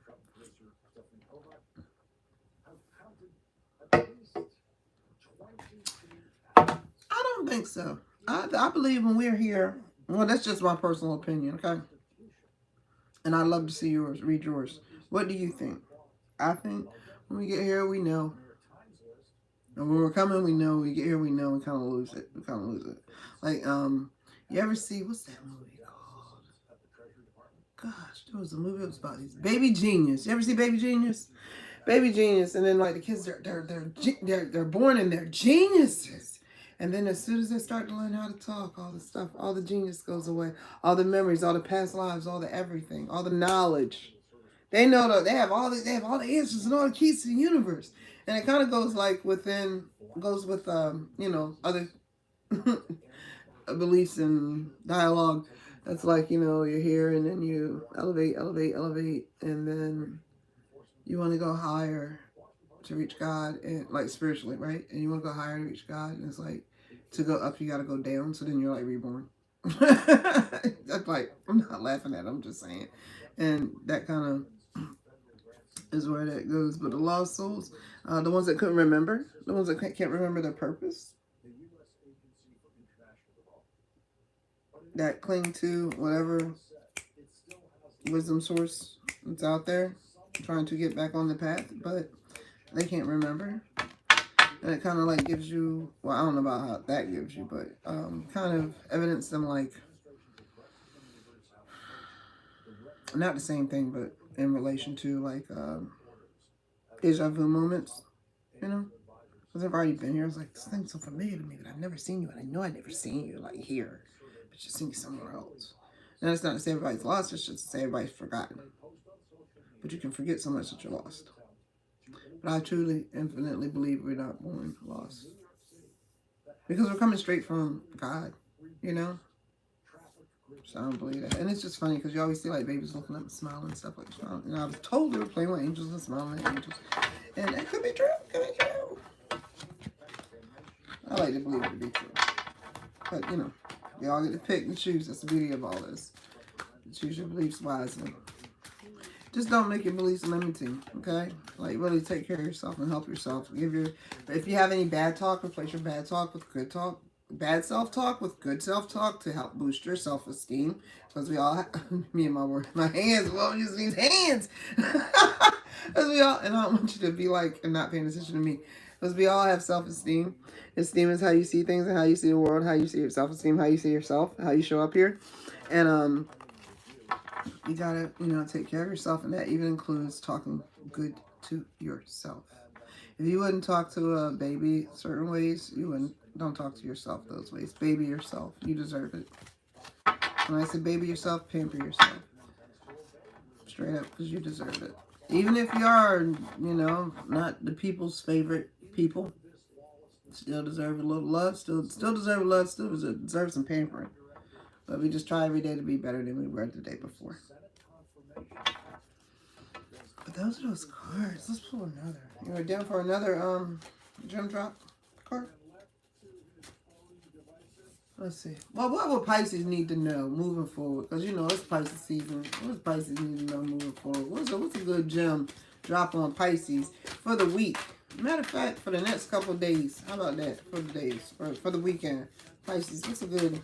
I don't think so. I believe when we're here, well, that's just my personal opinion, okay? And I'd love to see yours, read yours. What do you think? I think when we get here, we know. And when we're coming, we know. We get here, we know. We kind of lose it. Like, you ever see, what's that movie called? Gosh, there was a movie that was about these Baby Genius. You ever see Baby Genius? Baby Genius, and then like the kids, they're born and they're geniuses. And then as soon as they start to learn how to talk, all the stuff, all the genius goes away. All the memories, all the past lives, all the everything, all the knowledge. They know that they have all the answers and all the keys to the universe. And it kind of goes like with other beliefs and dialogue. That's like, you're here and then you elevate, and then you want to go higher to reach God, and like spiritually, right? And you want to go higher to reach God, and it's like to go up, you got to go down. So then you're like reborn. That's like, I'm not laughing at it, I'm just saying. And that kind of is where that goes. But the lost souls, the ones that couldn't remember, the ones that can't remember their purpose, that cling to whatever wisdom source that's out there, trying to get back on the path, but they can't remember. And it kind of like gives you, well, I don't know about how that gives you, but kind of evidence them like, not the same thing, but in relation to like deja vu moments, because I've already been here. It's like, this thing's so familiar to me that I've never seen you, and I know I've never seen you like here, but you've seen me somewhere else. And that's not to say everybody's lost, it's just to say everybody's forgotten. But you can forget so much that you're lost. But I truly, infinitely believe we're not born lost. Because we're coming straight from God, So I don't believe that. And it's just funny because you always see like babies looking up and smiling and stuff like that. And I was told they were playing with angels and smiling at angels. And that could be true. I like to believe it to be true. But, you all get to pick and choose. That's the beauty of all this. Choose your beliefs wisely. Just don't make your beliefs limiting, okay? Like, really take care of yourself and help yourself. If you have any bad talk, replace your bad talk with good talk. Bad self-talk with good self-talk to help boost your self-esteem. Because we all have, me and my hands, well, use these hands. Because we all, and I don't want you to be like, and not paying attention to me. Because we all have self-esteem. Esteem is how you see things and how you see the world, how you see your self-esteem, how you see yourself, how you show up here. And, you gotta, take care of yourself, and that even includes talking good to yourself. If you wouldn't talk to a baby certain ways, don't talk to yourself those ways. Baby yourself. You deserve it. When I say baby yourself, pamper yourself. Straight up, because you deserve it. Even if you are, not the people's favorite people, still deserve a little love, still deserve love, still deserve some pampering. But we just try every day to be better than we were the day before. But those are those cards. Let's pull another. We're down for another Gem drop card. Let's see. Well, what would Pisces need to know moving forward? Because, you know, it's Pisces season. What does Pisces need to know moving forward? What's a good gem drop on Pisces for the week? Matter of fact, for the next couple of days. How about that? For the days. For the weekend. Pisces, what's a good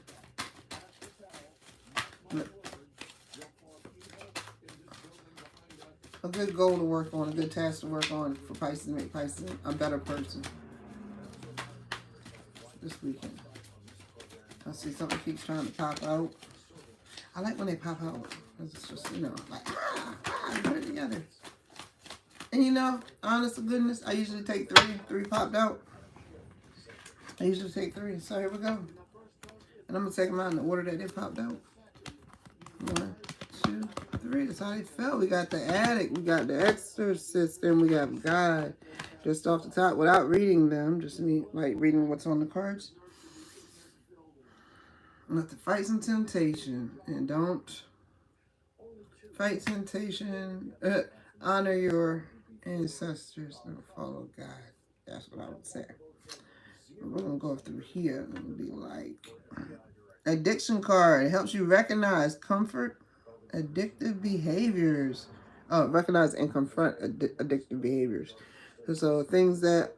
goal to work on, a good task to work on for Pisces to make Pisces a better person this weekend? I see something keeps trying to pop out. I like when they pop out. It's just, you know, like, put it together. And you know, honest to goodness, I usually take three. Three popped out. I usually take three. So here we go. And I'm going to take them out in the order that they popped out. 1, 2, 3. That's how they fell. We got the addict. We got the exorcist. And we got God. Just off the top without reading them. Just me, like, reading what's on the cards. Not to fight some temptation. And don't fight temptation. Honor your ancestors and follow God. That's what I would say. We're going to go through here and be like, addiction card. It helps you recognize comfort, addictive behaviors. Oh, recognize and confront addictive behaviors. So things that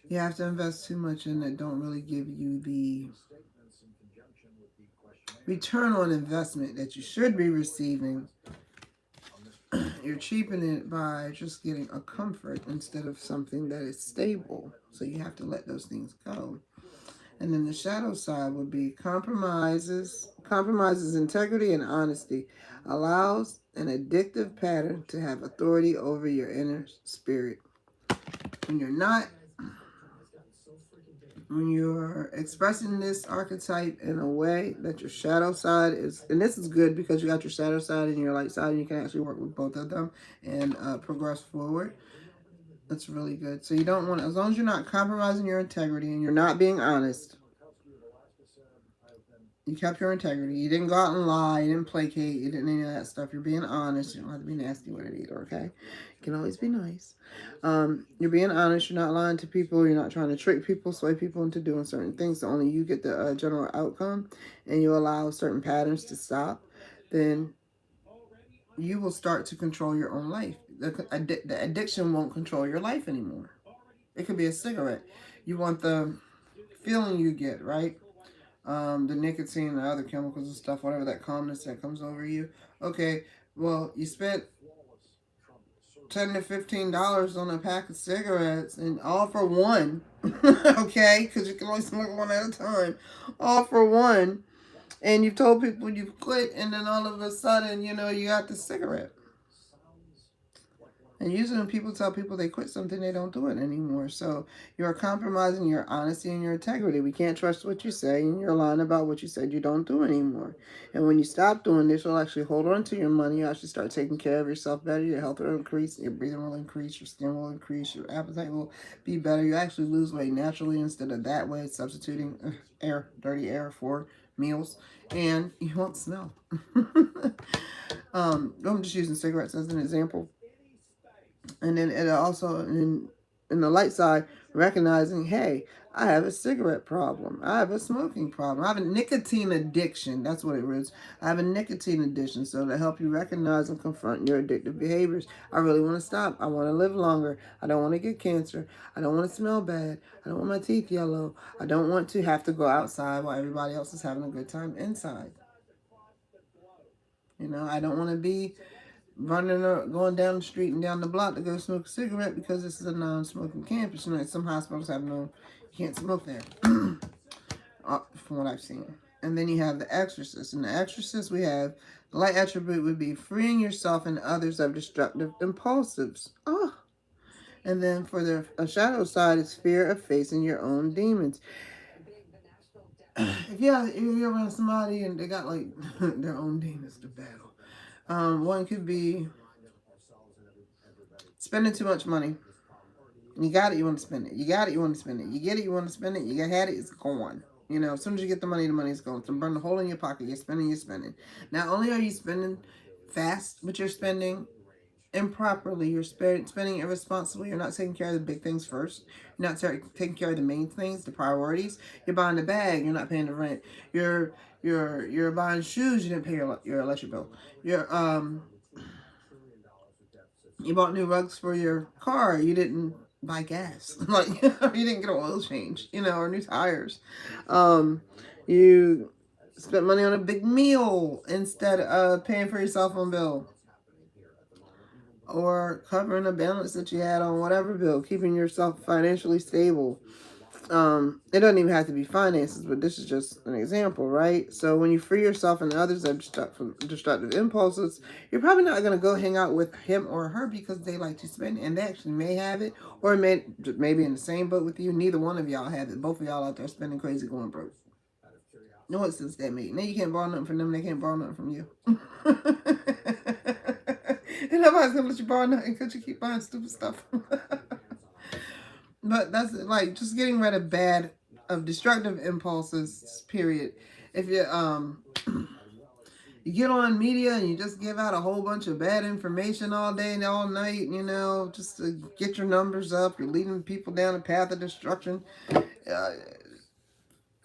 you have to invest too much in that don't really give you the return on investment that you should be receiving. You're cheapening it by just getting a comfort instead of something that is stable. So you have to let those things go. And then the shadow side would be compromises integrity and honesty. Allows an addictive pattern to have authority over your inner spirit. When you're expressing this archetype in a way that your shadow side is, and this is good because you got your shadow side and your light side, and you can actually work with both of them and progress forward. That's really good. So you don't want, as long as you're not compromising your integrity and you're not being honest, you kept your integrity. You didn't go out and lie. You didn't placate. You didn't any of that stuff. You're being honest. You don't have to be nasty with it either, okay? You can always be nice. You're being honest. You're not lying to people. You're not trying to trick people, sway people into doing certain things. So only you get the general outcome, and you allow certain patterns to stop. Then you will start to control your own life. The addiction won't control your life anymore. It could be a cigarette. You want the feeling you get, right? The nicotine and the other chemicals and stuff, whatever that calmness that comes over you. Okay, well, you spent $10 to $15 on a pack of cigarettes, and all for one. Okay, because you can only smoke one at a time. All for one, and you've told people you've quit, and then all of a sudden, you know, you got the cigarette. And usually when people tell people they quit something, they don't do it anymore. So you're compromising your honesty and your integrity. We can't trust what you say, and you're lying about what you said you don't do anymore. And when you stop doing this, you'll actually hold on to your money. You'll actually start taking care of yourself better. Your health will increase. Your breathing will increase. Your skin will increase. Your appetite will be better. You actually lose weight naturally instead of that way, substituting dirty air for meals. And you won't smell. I'm just using cigarettes as an example. And then it also, in the light side, recognizing, hey, I have a cigarette problem. I have a smoking problem. I have a nicotine addiction. That's what it is. I have a nicotine addiction. So to help you recognize and confront your addictive behaviors, I really want to stop. I want to live longer. I don't want to get cancer. I don't want to smell bad. I don't want my teeth yellow. I don't want to have to go outside while everybody else is having a good time inside. You know, I don't want to be running or going down the street and down the block to go smoke a cigarette because this is a non-smoking campus. You know, some hospitals have you can't smoke there, from what I've seen. And then you have the exorcist. In the exorcist, we have the light attribute would be freeing yourself and others of destructive impulsives. Oh. And then for the shadow side, it's fear of facing your own demons. If you're around somebody and they got like their own demons to battle. One could be spending too much money. You got it, you want to spend it. You got it, you want to spend it. You get it, you want to spend it. You had it, it's gone. You know, as soon as you get the money is gone. So burn the hole in your pocket. You're spending. Not only are you spending fast, but you're spending improperly. You're spending irresponsibly. You're not taking care of the big things first. You're not taking care of the main things, the priorities. You're buying the bag. You're not paying the rent. You're buying shoes. You didn't pay your electric bill. You bought new rugs for your car. You didn't buy gas. Like you didn't get an oil change, or new tires. You spent money on a big meal instead of paying for your cell phone bill or covering a balance that you had on whatever bill, keeping yourself financially stable. It doesn't even have to be finances, but this is just an example, right? So when you free yourself and others from destructive impulses, you're probably not going to go hang out with him or her because they like to spend, and they actually may have it, or maybe in the same boat with you. Neither one of y'all have it. Both of y'all out there spending crazy, going broke. No sense that made. Now you can't borrow nothing from them. They can't borrow nothing from you. And nobody's gonna let you borrow nothing because you keep buying stupid stuff. But that's like just getting rid of destructive impulses. Period. If you you get on media and you just give out a whole bunch of bad information all day and all night, just to get your numbers up, you're leading people down a path of destruction.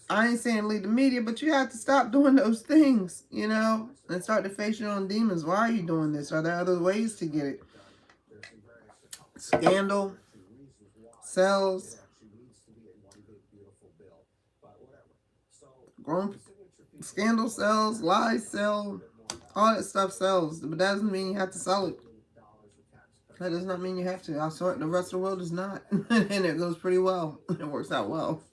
I ain't saying lead the media, but you have to stop doing those things, and start to face your own demons. Why are you doing this? Are there other ways to get it? Scandal sells. Scandal sells. Lies sell. All that stuff sells, but that doesn't mean you have to sell it. That does not mean you have to. I saw it. The rest of the world does not, and it goes pretty well. It works out well.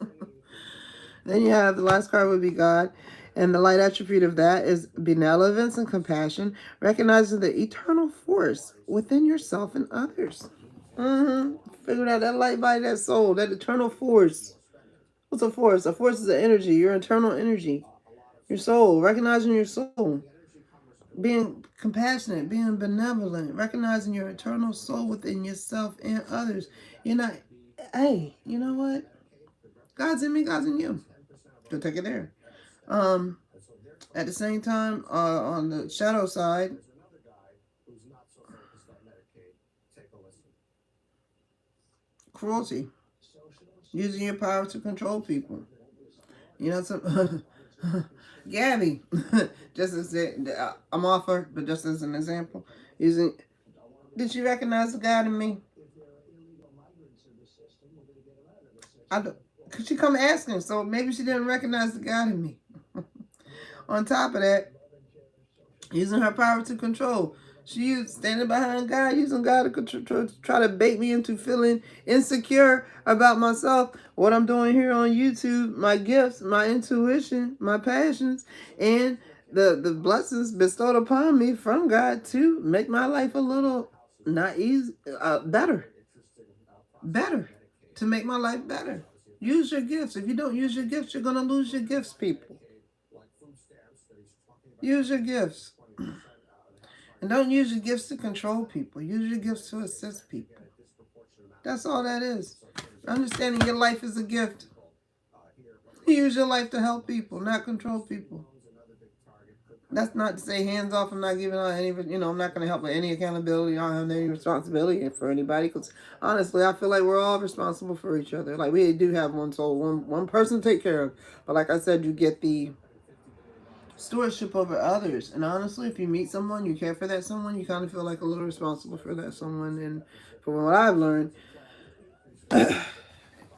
Then you have the last card would be God. And the light attribute of that is benevolence and compassion, recognizing the eternal force within yourself and others. Figure out that light body, that soul, that eternal force. What's a force? A force is an energy, your internal energy, your soul, recognizing your soul, being compassionate, being benevolent, recognizing your eternal soul within yourself and others. You're not, hey, you know what? God's in me, God's in you. Go take it there. At the same time, on the shadow side, cruelty, using your power to control people. Some Gabby, just as I'm off her, but just as an example, did she recognize the God in me? Could she come asking? So maybe she didn't recognize the God in me. On top of that, using her power to control. She used standing behind God, using God to try to bait me into feeling insecure about myself, what I'm doing here on YouTube, my gifts, my intuition, my passions, and the blessings bestowed upon me from God to make my life a little not easy, better, to make my life better. Use your gifts. If you don't use your gifts, you're going to lose your gifts, people. Use your gifts. And don't use your gifts to control people. Use your gifts to assist people. That's all that is. Understanding your life is a gift. Use your life to help people, not control people. That's not to say hands off. I'm not giving out any, I'm not going to help with any accountability. I don't have any responsibility for anybody. Because honestly, I feel like we're all responsible for each other. Like we do have one soul, one person to take care of. But like I said, you get the stewardship over others. And honestly, if you meet someone, you care for that someone, you kind of feel like a little responsible for that someone. And from what I've learned, it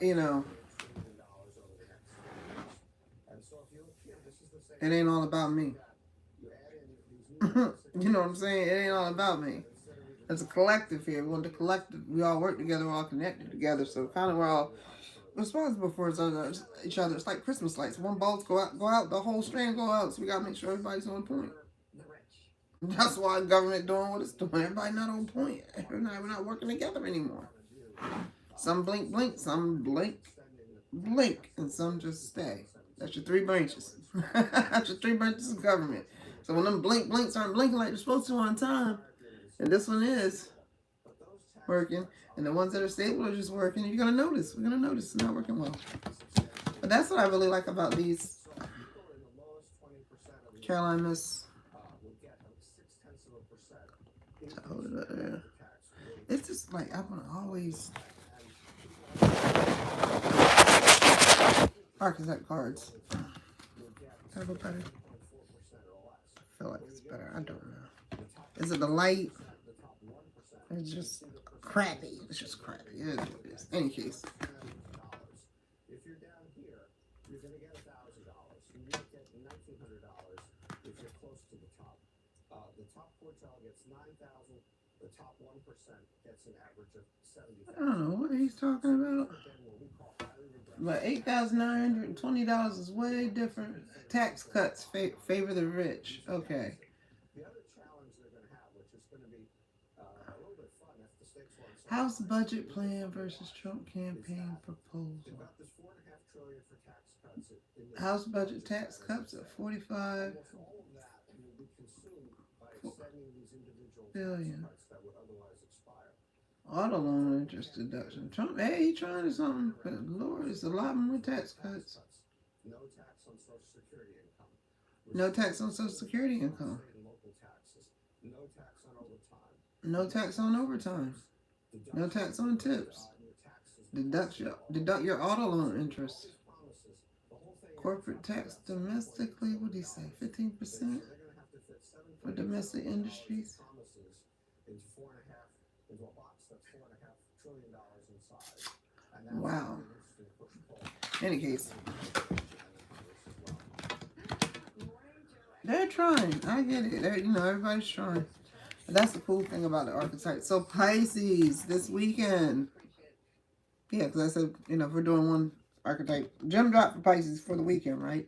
ain't all about me. You know what I'm saying? It ain't all about me. It's a collective here. We're the collective. We all work together. We're all connected together. So kind of we're all responsible for each other. It's like Christmas lights. One bulb go out, the whole strand go out. So we got to make sure everybody's on point. That's why the government doing what it's doing. Everybody not on point. We're not working together anymore. Some blink, some blink, and some just stay. That's your 3 branches. That's your 3 branches of government. So when them blinks aren't blinking like they're supposed to on time, and this one is working, and the ones that are stable are just working, you're going to notice. We're going to notice it's not working well. But that's what I really like about these Caroline Miss Hold it up there. It's just like I want to always archetype cards. Can I go better? I feel like it's better. I don't know. Is it the light? It's just crappy. It's just crappy. It is what it is. Any case. If you're down here, you're going to get $1,000. You might get $1,900 if you're close to the top. The top quartile gets $9,000. The top 1% gets an average of $70,000. I don't know what he's talking about. But $8,920 is way different. Tax cuts favor the rich. Okay. The other challenge they're going to have, which is going to be a little bit fun if the stakes want to. House budget plan versus Trump campaign proposal. About this $4.5 trillion for tax cuts. House budget tax cuts at 45 billion. That would otherwise expire. Auto loan interest deduction. Trump, hey, he trying to something. But Lord, it's a lot more tax cuts. No tax on Social Security income. No tax on Social Security income. Local taxes. No tax on overtime. No tax on overtime. No tax on tips. Deduct your auto loan interest. Corporate tax domestically, what do you say? 15% for domestic industries. Wow. Any case, they're trying. I get it. Everybody's trying. But that's the cool thing about the archetype. So Pisces this weekend. Yeah, because I said, if we're doing one archetype gem drop for Pisces for the weekend, right?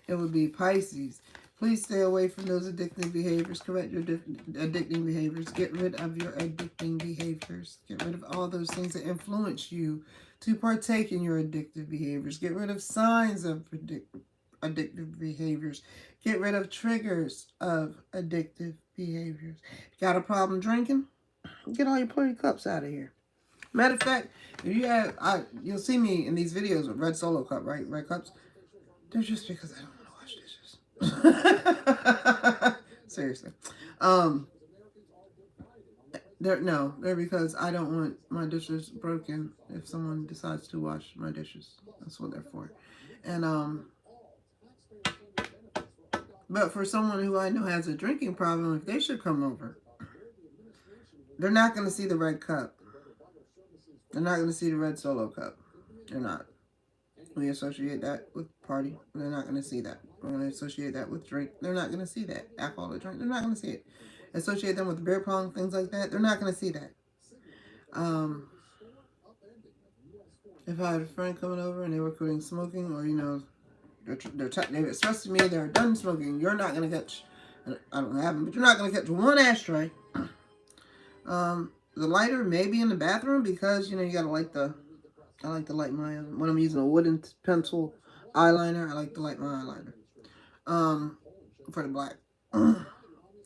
It would be Pisces. Please stay away from those addictive behaviors. Correct your addicting behaviors. Get rid of your addicting behaviors. Get rid of all those things that influence you to partake in your addictive behaviors. Get rid of signs of addictive behaviors. Get rid of triggers of addictive behaviors. Got a problem drinking? Get all your dirty cups out of here. Matter of fact, if you have, you'll see me in these videos with red solo cup, right? Red cups. They're just because I don't want to wash dishes. Seriously. They're because I don't want my dishes broken if someone decides to wash my dishes. That's what they're for. And but for someone who I know has a drinking problem, if they should come over, they're not going to see the red cup. They're not going to see the red solo cup. They're not. We associate that with party. They're not going to see that. We're going to associate that with drink. They're not going to see that. Alcohol or drink. They're not going to see it. Associate them with beer pong, things like that. They're not going to see that. If I had a friend coming over and they were quitting smoking, or they've expressed to me they're done smoking, you're not going to catch. I don't have them, but you're not going to catch one ashtray. The lighter may be in the bathroom because, you gotta light I like to light my, when I'm using a wooden pencil eyeliner, I like to light my eyeliner. For the black. I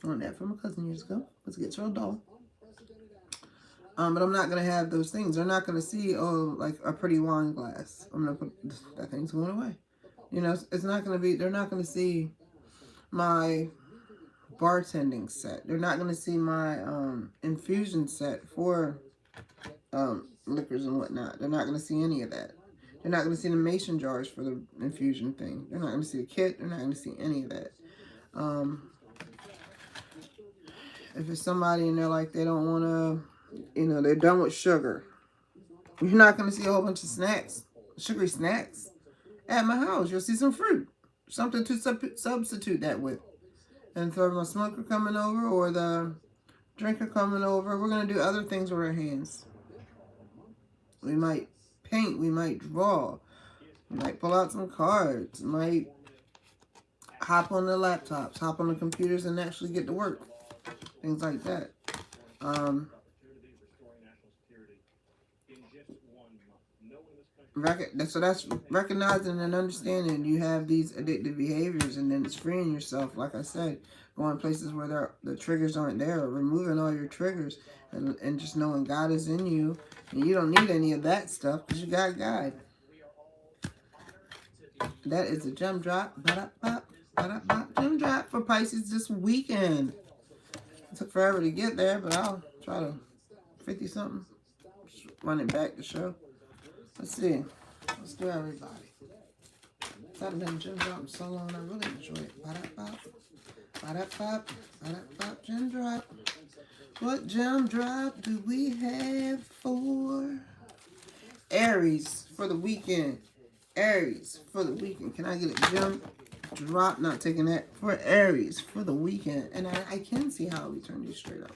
learned that from a cousin years ago, because it gets real dull. But I'm not gonna have those things. They're not gonna see, like a pretty wine glass. I'm gonna put, that thing's going away. It's not gonna be, they're not gonna see my bartending set. They're not going to see my infusion set for liquors and whatnot. They're not going to see any of that. They're not going to see the mason jars for the infusion thing. They're not going to see the kit. They're not going to see any of that. If it's somebody and they're like, they don't want to, they're done with sugar, you're not going to see a whole bunch of snacks, sugary snacks at my house. You'll see some fruit, something to substitute that with. And for my smoker coming over or the drinker coming over, we're going to do other things with our hands. We might paint. We might draw. We might pull out some cards. We might hop on the laptops, hop on the computers and actually get to work. Things like that. So that's recognizing and understanding you have these addictive behaviors, and then it's freeing yourself, like I said, going places where the triggers aren't there, or removing all your triggers, and just knowing God is in you, and you don't need any of that stuff because you got God. That is a gem drop. Gem drop for Pisces this weekend. It took forever to get there, but I'll try to 50 something. Run it back to show. Let's see. Let's do everybody. I've been gym dropping so long, I really enjoy it. Ba-da-bop. Ba-da-bop. Ba-da-bop. Gym drop. What gym drop do we have for Aries for the weekend? Aries for the weekend. Can I get a gym drop? Not taking that. For Aries for the weekend. And I can see how we turn these straight up.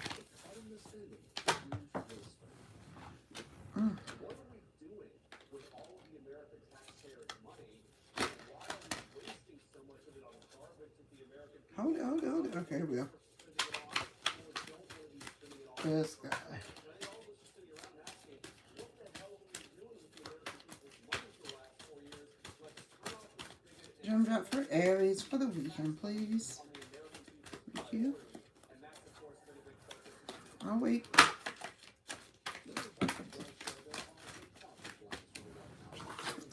Hold it. Okay, here we go. This guy. Gym drop for Aries for the weekend, please. Thank you. I'll wait.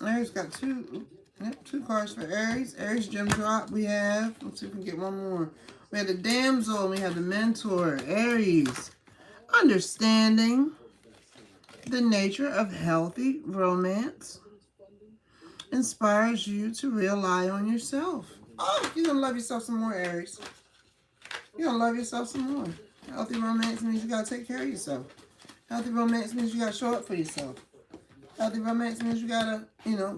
Aries got two cards for Aries. Aries gym drop we have. Let's see if we can get one more. We have the damsel and we have the mentor. Aries. Understanding the nature of healthy romance inspires you to rely on yourself. Oh, you're going to love yourself some more, Aries. You're going to love yourself some more. Healthy romance means you got to take care of yourself. Healthy romance means you got to show up for yourself. Healthy romance means you got to,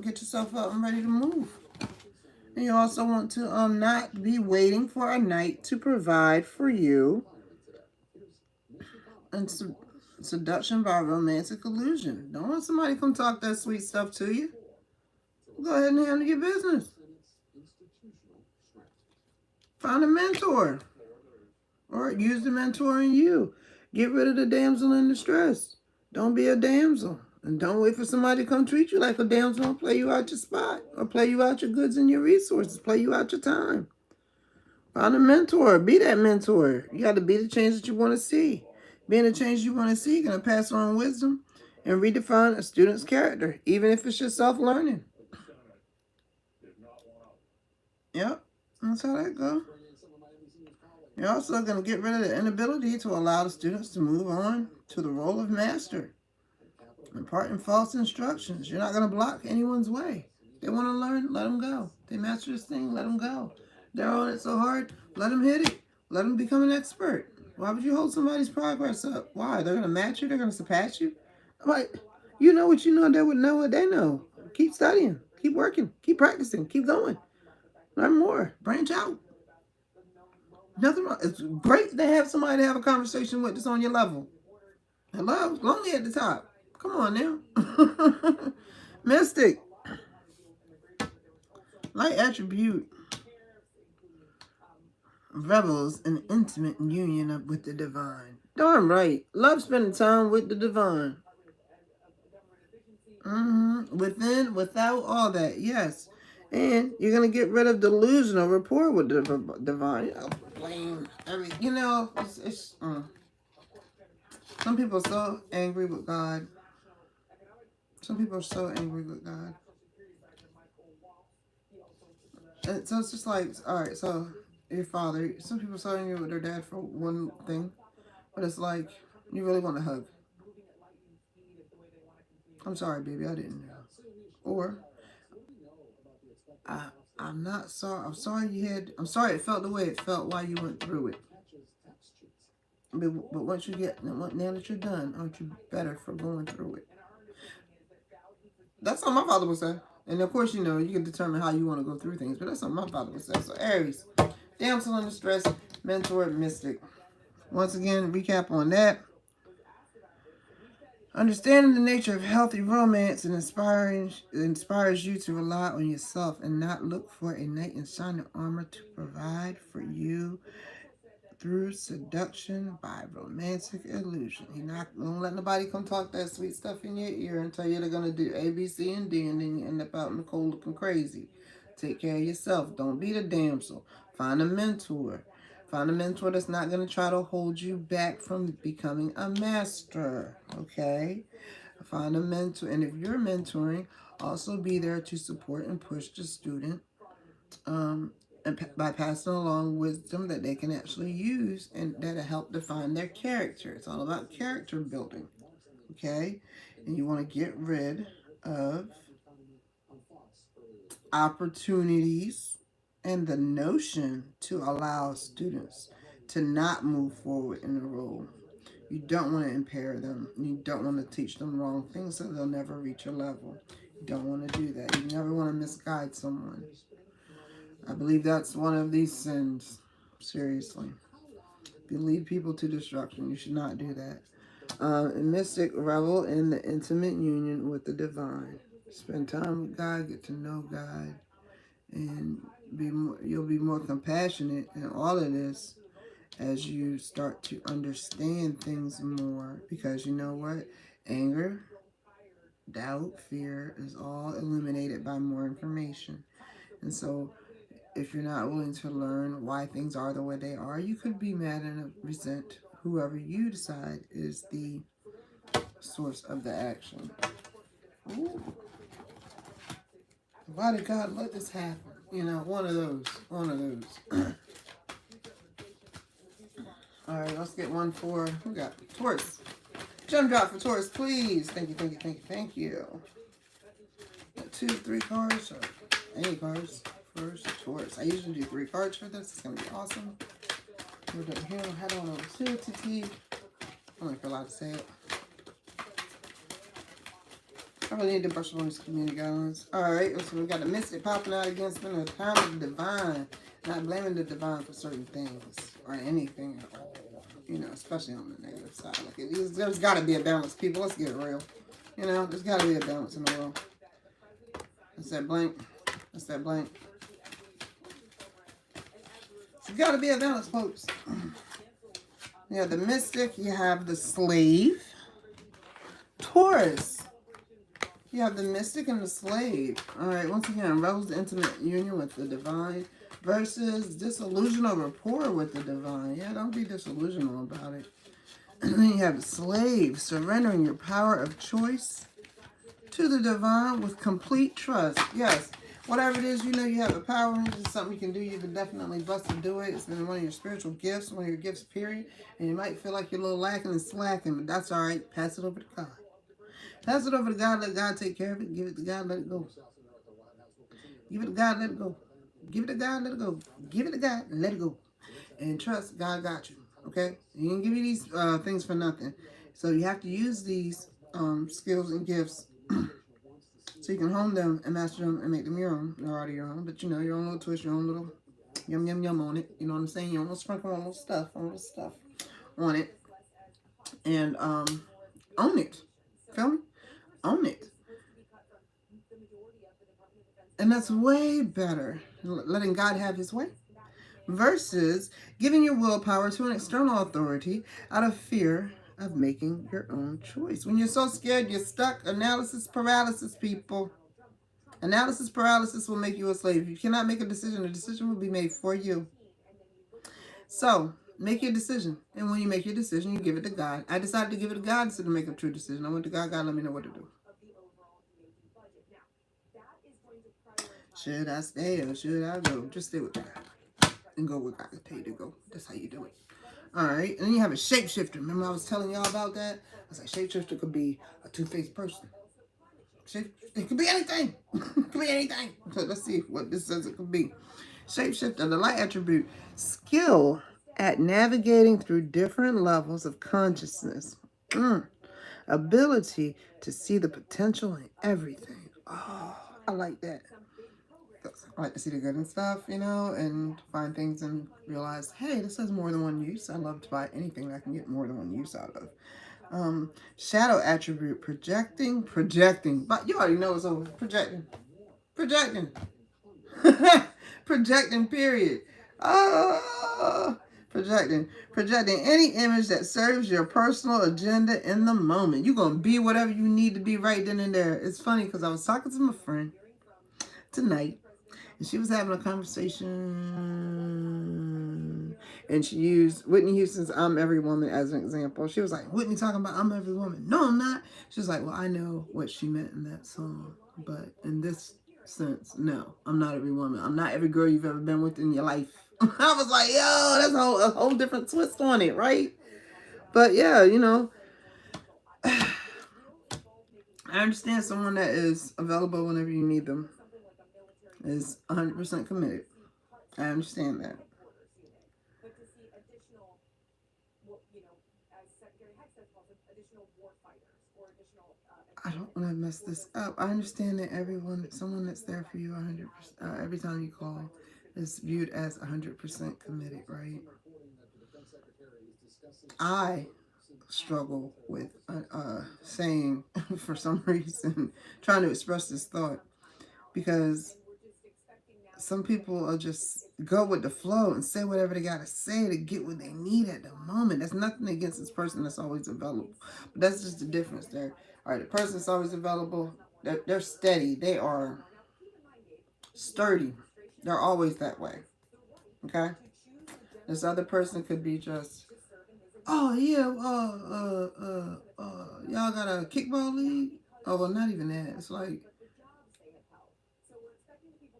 get yourself up and ready to move. And you also want to not be waiting for a knight to provide for you. And seduction by romantic illusion. Don't want somebody to come talk that sweet stuff to you. Go ahead and handle your business. Find a mentor. Or use the mentor in you. Get rid of the damsel in distress. Don't be a damsel. And don't wait for somebody to come treat you like a damsel and play you out your spot. Or play you out your goods and your resources. Play you out your time. Find a mentor. Be that mentor. You got to be the change that you want to see. Being the change you want to see, going to pass on wisdom and redefine a student's character, even if it's just self-learning. Yep, that's how that goes. You're also going to get rid of the inability to allow the students to move on to the role of master. Imparting false instructions. You're not going to block anyone's way. They want to learn, let them go. They master this thing, let them go. They're on it so hard, let them hit it. Let them become an expert. Why would you hold somebody's progress up? Why? They're going to match you? They're going to surpass you? Like, you know what you know, they would know what they know. Keep studying. Keep working. Keep practicing. Keep going. Learn more. Branch out. Nothing wrong. It's great to have somebody to have a conversation with that's on your level. Hello? Lonely at the top. Come on now. Mystic. Light attribute. Revels in intimate union with the divine. Darn right. Love spending time with the divine. Within, without all that. Yes. And you're going to get rid of delusional rapport with the divine. Blame everything. Some people are so angry with God. Some people are so angry with God. And so it's just like, all right, so your father, some people are so angry with their dad for one thing, but it's like, you really want a hug. I'm sorry, baby, I didn't know. Or, I'm not sorry. I'm sorry it felt the way it felt while you went through it. But once you now that you're done, aren't you better for going through it? That's what my father would say. And of course, you can determine how you want to go through things, but that's what my father would say. So Aries, damsel in distress, mentor, mystic. Once again, recap on that. Understanding the nature of healthy romance and inspires you to rely on yourself and not look for a knight in shining armor to provide for you through seduction by romantic illusion. You're not going to let nobody come talk that sweet stuff in your ear and tell you they're going to do A, B, C, and D, and then you end up out in the cold looking crazy. Take care of yourself. Don't be the damsel. Find a mentor. Find a mentor that's not going to try to hold you back from becoming a master. Okay? Find a mentor. And if you're mentoring, also be there to support and push the student and by passing along wisdom that they can actually use and that'll help define their character. It's all about character building, okay? And you want to get rid of opportunities and the notion to allow students to not move forward in a role. You don't want to impair them. You don't want to teach them wrong things so they'll never reach your level. You don't want to do that. You never want to misguide someone. I believe that's one of these sins. Seriously. If you lead people to destruction, you should not do that. A mystic revel in the intimate union with the divine. Spend time with God, get to know God, and you'll be more compassionate in all of this as you start to understand things more. Because you know what? Anger, doubt, fear is all eliminated by more information. And so if you're not willing to learn why things are the way they are, you could be mad and resent whoever you decide is the source of the action. Ooh. Why did God let this happen? You know, one of those. All right, let's get one for, who got Taurus? Gem drop for Taurus, please. Thank you. Got 2, 3 cards, or any cards. First, Taurus. I usually do 3 cards for this. It's going to be awesome. We're done here. Head on over to TT. I don't know if you're allowed to say it. I really need to brush up on these community guidelines. Alright, so we got the mystic popping out against them. The power of the divine. Not blaming the divine for certain things. Or anything at all. You know, especially on the negative side. Like, there's got to be a balance, people. Let's get real. You know, there's got to be a balance in the world. That's that blank. There's got to be a balance, folks. You have the mystic. You have the slave. Taurus. You have the mystic and the slave. Alright, once again, revels the intimate union with the divine versus disillusional rapport with the divine. Yeah, don't be disillusional about it. And then you have the slave, surrendering your power of choice to the divine with complete trust. Yes, whatever it is, you know you have a power. It's something you can do. You can definitely bust to do it. It's been one of your spiritual gifts, one of your gifts, period. And you might feel like you're a little lacking and slacking, but that's all right. Pass it over to God. Pass it over to God. Let God take care of it. Give it to God. Let it go. Give it to God. Let it go. Give it to God. Let it go. Give it to God. Let it go. And trust God got you. Okay? He didn't give you these things for nothing. So you have to use these skills and gifts so you can hone them and master them and make them your own. They're already your own. But you know, your own little twist, your own little yum, yum, yum on it. You know what I'm saying? Your own little sprinkle on little stuff on it. And own it. Feel me? Own it. And that's way better, letting God have his way, versus giving your willpower to an external authority out of fear of making your own choice. When you're so scared, you're stuck. Analysis paralysis, people. Analysis paralysis will make you a slave. If you cannot make a decision, the decision will be made for you. So, make your decision. And when you make your decision, you give it to God. I decided to give it to God instead of make a true decision. I went to God. God, let me know what to do. Should I stay or should I go? Just stay with God. And go where God can tell you to go. That's how you do it. Alright. And then you have a shapeshifter. Remember I was telling y'all about that? I was like, shapeshifter could be a two-faced person. It could be anything. It could be anything. So let's see what this says it could be. Shapeshifter, the light attribute. Skill at navigating through different levels of consciousness. Ability to see the potential in everything. Oh, I like that. I like to see the good and stuff, you know, and find things and realize, hey, this has more than one use. I love to buy anything that I can get more than one use out of. Shadow attribute, projecting. But you already know it's over. Projecting. Projecting, period. Projecting any image that serves your personal agenda in the moment. You're going to be whatever you need to be right then and there. It's funny because I was talking to my friend tonight. And she was having a conversation, and she used Whitney Houston's I'm Every Woman as an example. She was like, Whitney talking about I'm Every Woman. No, I'm not. She was like, well, I know what she meant in that song, but in this sense. No, I'm not every woman. I'm not every girl you've ever been with in your life. I was like, yo, that's a whole different twist on it, right? But yeah, you know, I understand someone that is available whenever you need them is 100% committed. I understand that. I don't want to mess this up. I understand that someone that's there for you 100%, every time you call, is viewed as 100% committed, right? I struggle with saying, for some reason, trying to express this thought, because some people will just go with the flow and say whatever they gotta say to get what they need at the moment. That's nothing against this person that's always available, but that's just the difference there. All right, the person that's always available, they're steady, they are sturdy, they're always that way. Okay, this other person could be just, oh yeah, y'all got a kickball league? Oh well, not even that. It's like,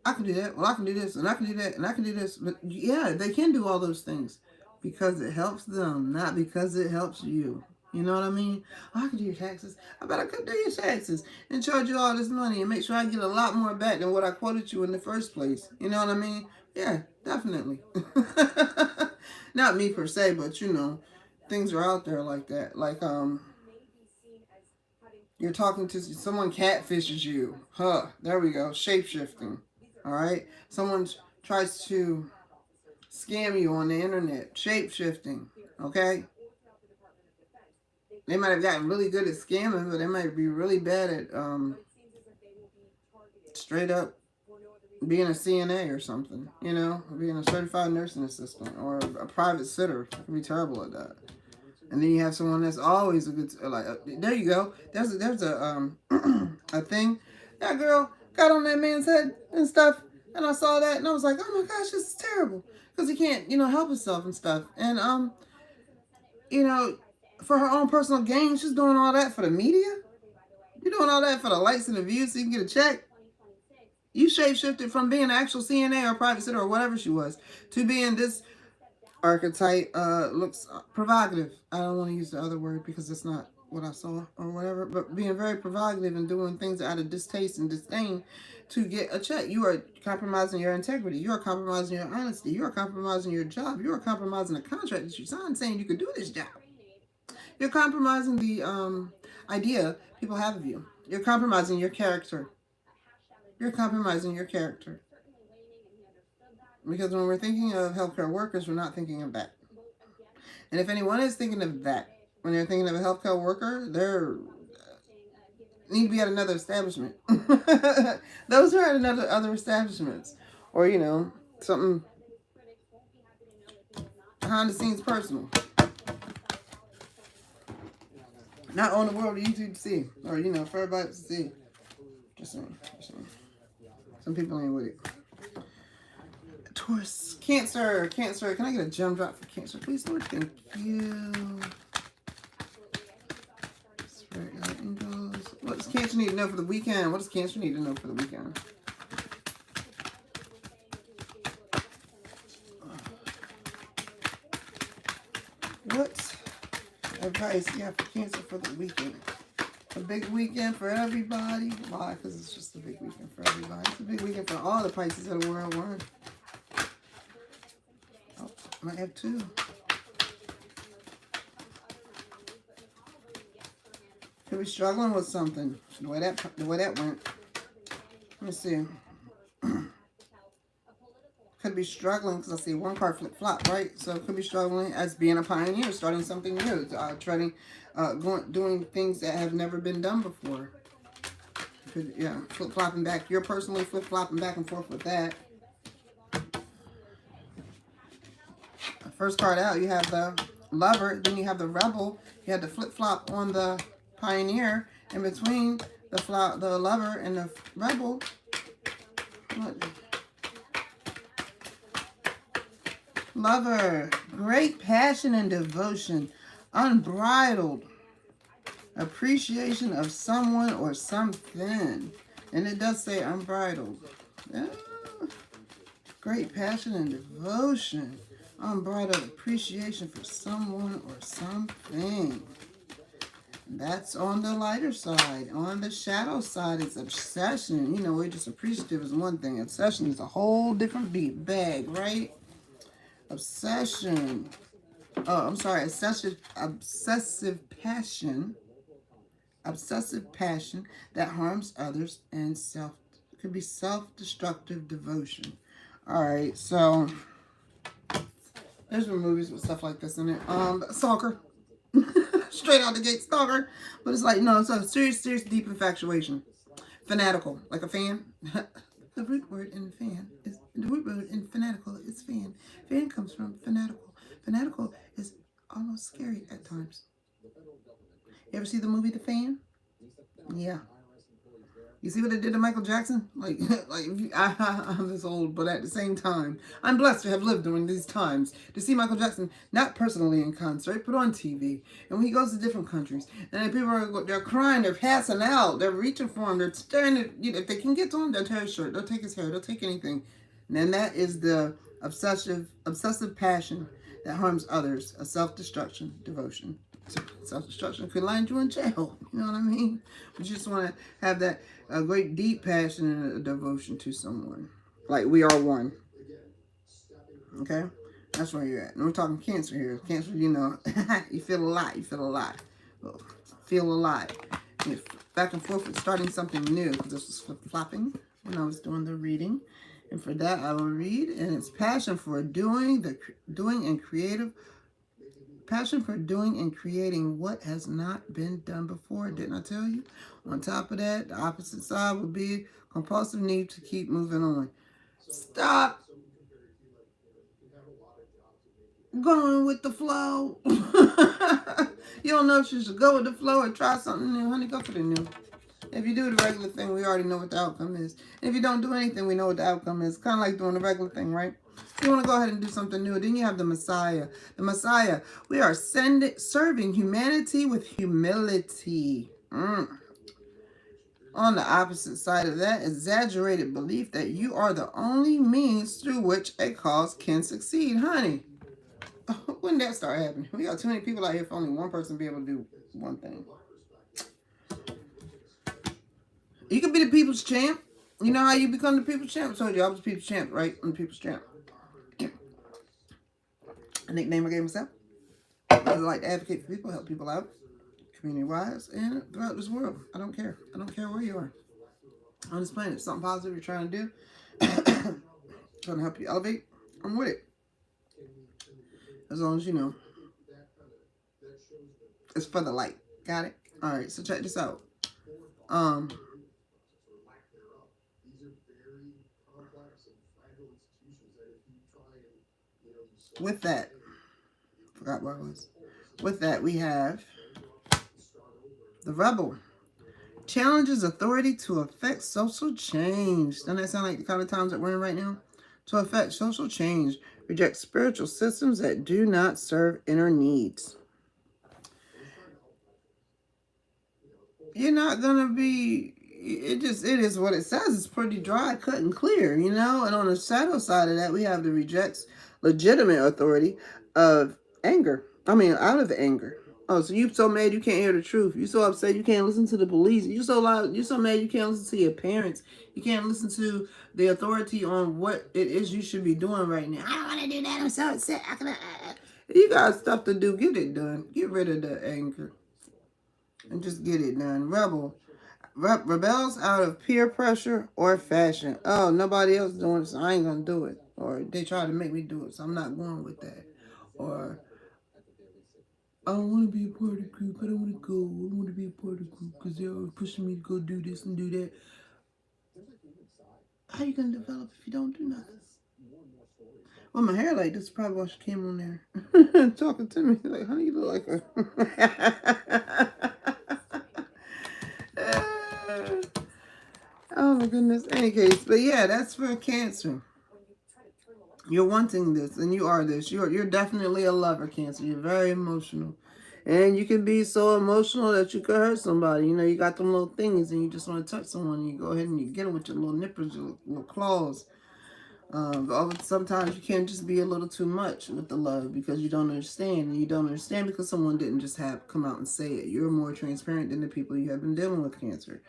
I can do that. Well, I can do this, and I can do that, and I can do this. But yeah, they can do all those things because it helps them, not because it helps you. You know what I mean? Oh, I can do your taxes. I bet I could do your taxes and charge you all this money and make sure I get a lot more back than what I quoted you in the first place. You know what I mean? Yeah, definitely. Not me per se, but you know, things are out there like that. Like you're talking to someone, catfishes you. Huh? There we go. Shape shifting. All right. Someone tries to scam you on the internet. Shape shifting. Okay. They might have gotten really good at scamming, but they might be really bad at straight up being a CNA or something. You know, being a certified nursing assistant or a private sitter. They can be terrible at that. And then you have someone that's always a good, like, there you go. There's a a thing. That girl got on that man's head and stuff, and I saw that, and I was like, oh my gosh, this is terrible, because he can't, you know, help himself and stuff. And you know, for her own personal gain, she's doing all that for the media. You're doing all that for the likes and the views so you can get a check. You shape-shifted from being an actual CNA or private sitter or whatever she was to being this archetype. Looks provocative. I don't want to use the other word because it's not what I saw or whatever, but being very provocative and doing things out of distaste and disdain to get a check. You are compromising your integrity. You are compromising your honesty. You are compromising your job. You are compromising the contract that you signed saying you could do this job. You're compromising the idea people have of you. You're compromising your character. You're compromising your character. Because when we're thinking of healthcare workers, we're not thinking of that. And if anyone is thinking of that, when they're thinking of a healthcare worker, they're need to be at another establishment. Those are at other establishments. Or, you know, something behind the scenes personal. Not on the world of YouTube to see. Or, you know, for everybody to see. Just saying. Some people ain't with it. Taurus, Cancer. Can I get a gem drop for Cancer, please, Lord? Thank you. Spirit guide angels. What does Cancer need to know for the weekend? What does Cancer need to know for the weekend? What advice you have for Cancer for the weekend? A big weekend for everybody. Why? Because it's just a big weekend for everybody. It's a big weekend for all the Pisces of the world. One. Oh, I might have two. Could be struggling with something. The way that went. Let me see. Could be struggling because I see one card flip flop, right? So could be struggling as being a pioneer, starting something new, doing things that have never been done before. Could, yeah, flip flopping back. You're personally flip flopping back and forth with that. First card out, you have the Lover, then you have the Rebel. You have the flip flop on the Pioneer. In between the Lover and the Rebel. What? Lover, great passion and devotion, unbridled appreciation of someone or something. And it does say unbridled. Yeah. Great passion and devotion. Unbridled appreciation for someone or something. That's on the lighter side. On the shadow side, it's obsession. You know, we're just appreciative is one thing. Obsession is a whole different bag, right? Obsession. Oh, I'm sorry. Obsessive passion. Obsessive passion that harms others and could be self-destructive devotion. All right, so there's been movies with stuff like this in it. Stalker. Straight out the gate, stalker. But it's like, no, it's a serious, deep infatuation. Fanatical, like a fan. The root word in fanatical is fan. Fan comes from fanatical. Fanatical is almost scary at times. You ever see the movie The Fan? Yeah. You see what it did to Michael Jackson? I'm this old, but at the same time, I'm blessed to have lived during these times to see Michael Jackson, not personally in concert, but on TV. And when he goes to different countries, and people they're crying, they're passing out, they're reaching for him, they're staring at, if they can get to him, they'll tear his shirt, they'll take his hair, they'll take anything. And then that is the obsessive passion that harms others, a self-destruction devotion. Self-destruction could land you in jail. You know what I mean? We just want to have that great deep passion and a devotion to someone. Like we are one. Okay? That's where you're at. And we're talking Cancer here. Cancer, you know, you feel a lot. You feel a lot. Feel alive. Back and forth with starting something new. Because this was flip-flopping when I was doing the reading. And for that, I will read. And it's passion for doing and creative. Passion for doing and creating what has not been done before. Didn't I tell you? On top of that, the opposite side would be compulsive need to keep moving on. Stop going with the flow. You don't know if you should go with the flow or try something new. Honey, go for the new. If you do the regular thing, we already know what the outcome is. And if you don't do anything, we know what the outcome is. Kind of like doing the regular thing, right? You want to go ahead and do something new. Then you have the Messiah. The Messiah. We are serving humanity with humility. On the opposite side of that, exaggerated belief that you are the only means through which a cause can succeed. Honey, when did that start happening? We got too many people out here for only one person to be able to do one thing. You can be the people's champ. You know how you become the people's champ? I told you I was the people's champ, right? I'm the people's champ. A nickname I gave myself. I like to advocate for people, help people out, community-wise, and throughout this world. I don't care. I don't care where you are. On this planet, something positive you're trying to do, trying to help you elevate, I'm with it. As long as you know. It's for the light. Got it? Alright, so check this out. With that, forgot where I was. With that, we have the Rebel. Challenges authority to affect social change. Doesn't that sound like the kind of times that we're in right now? To affect social change. Reject spiritual systems that do not serve inner needs. You're not going to be... It is what it says. It's pretty dry, cut, and clear, you know? And on the shadow side of that, we have the rejects legitimate authority of anger. I mean, out of anger. Oh, so you so mad you can't hear the truth. You so upset you can't listen to the police. You so loud. You so mad you can't listen to your parents. You can't listen to the authority on what it is you should be doing right now. I don't want to do that. I'm so upset. You got stuff to do. Get it done. Get rid of the anger. And just get it done. Rebels out of peer pressure or fashion. Oh, nobody else doing it, so I ain't going to do it. Or they try to make me do it, so I'm not going with that. Or I don't want to be a part of the group. I don't want to go. I don't want to be a part of the group because they're always pushing me to go do this and do that. How you going to develop if you don't do nothing? Well, my hair like this, probably why she came on there talking to me. Like, honey, you look like her. Oh my goodness. Any case, but yeah, that's for Cancer. You're wanting this, and you are this. You're definitely a lover, Cancer. You're very emotional, And you can be so emotional that you could hurt somebody. You know, you got them little things and you just want to touch someone. And you go ahead and you get them with your little nippers, your little claws. Sometimes you can't just be a little too much with the love because you don't understand. And you don't understand because someone didn't just come out and say it. You're more transparent than the people you have been dealing with cancer.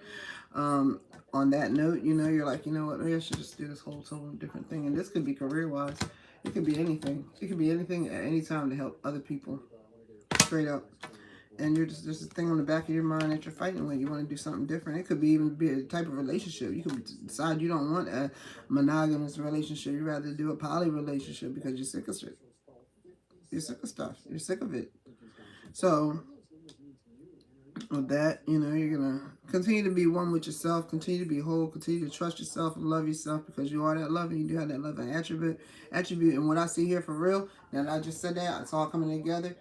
On that note, you know, you're like, you know what, maybe I should just do this whole total different thing. And this could be career-wise. It could be anything. It could be anything at any time to help other people. Straight up. And there's a thing on the back of your mind that you're fighting with. You want to do something different. It could even be a type of relationship. You could decide you don't want a monogamous relationship. You'd rather do a poly relationship because you're sick of shit. You're sick of stuff. You're sick of it. So, with that, you know, you're going to continue to be one with yourself. Continue to be whole. Continue to trust yourself and love yourself because you are that love and you do have that love and attribute. And what I see here for real, now that I just said that, it's all coming together.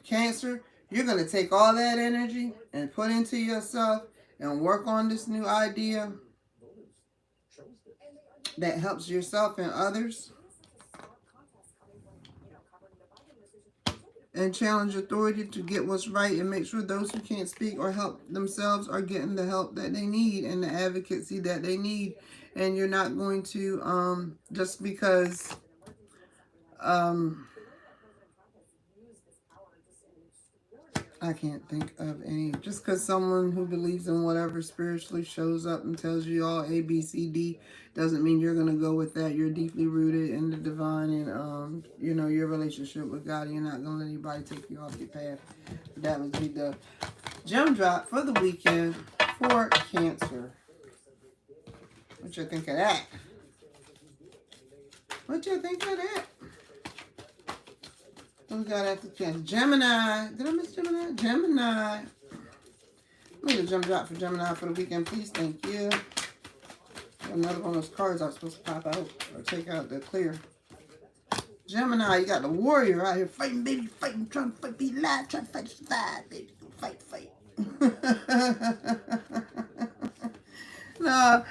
Cancer, you're going to take all that energy and put into yourself and work on this new idea that helps yourself and others. And challenge authority to get what's right and make sure those who can't speak or help themselves are getting the help that they need and the advocacy that they need. And you're not going to, just because, I can't think of any. Just because someone who believes in whatever spiritually shows up and tells you all A, B, C, D doesn't mean you're going to go with that. You're deeply rooted in the divine and, you know, your relationship with God. And you're not going to let anybody take you off your path. That would be the gem drop for the weekend for Cancer. What you think of that? What you think of that? We got after Cancer. Gemini. Did I miss Gemini? Gemini. Need a gem drop for Gemini for the weekend, please. Thank you. Another one of those cards I was supposed to pop out or take out the clear. Gemini, you got the warrior out here fighting, baby, fighting, trying to fight, be alive, trying to fight, survive, baby, fight, fight. No,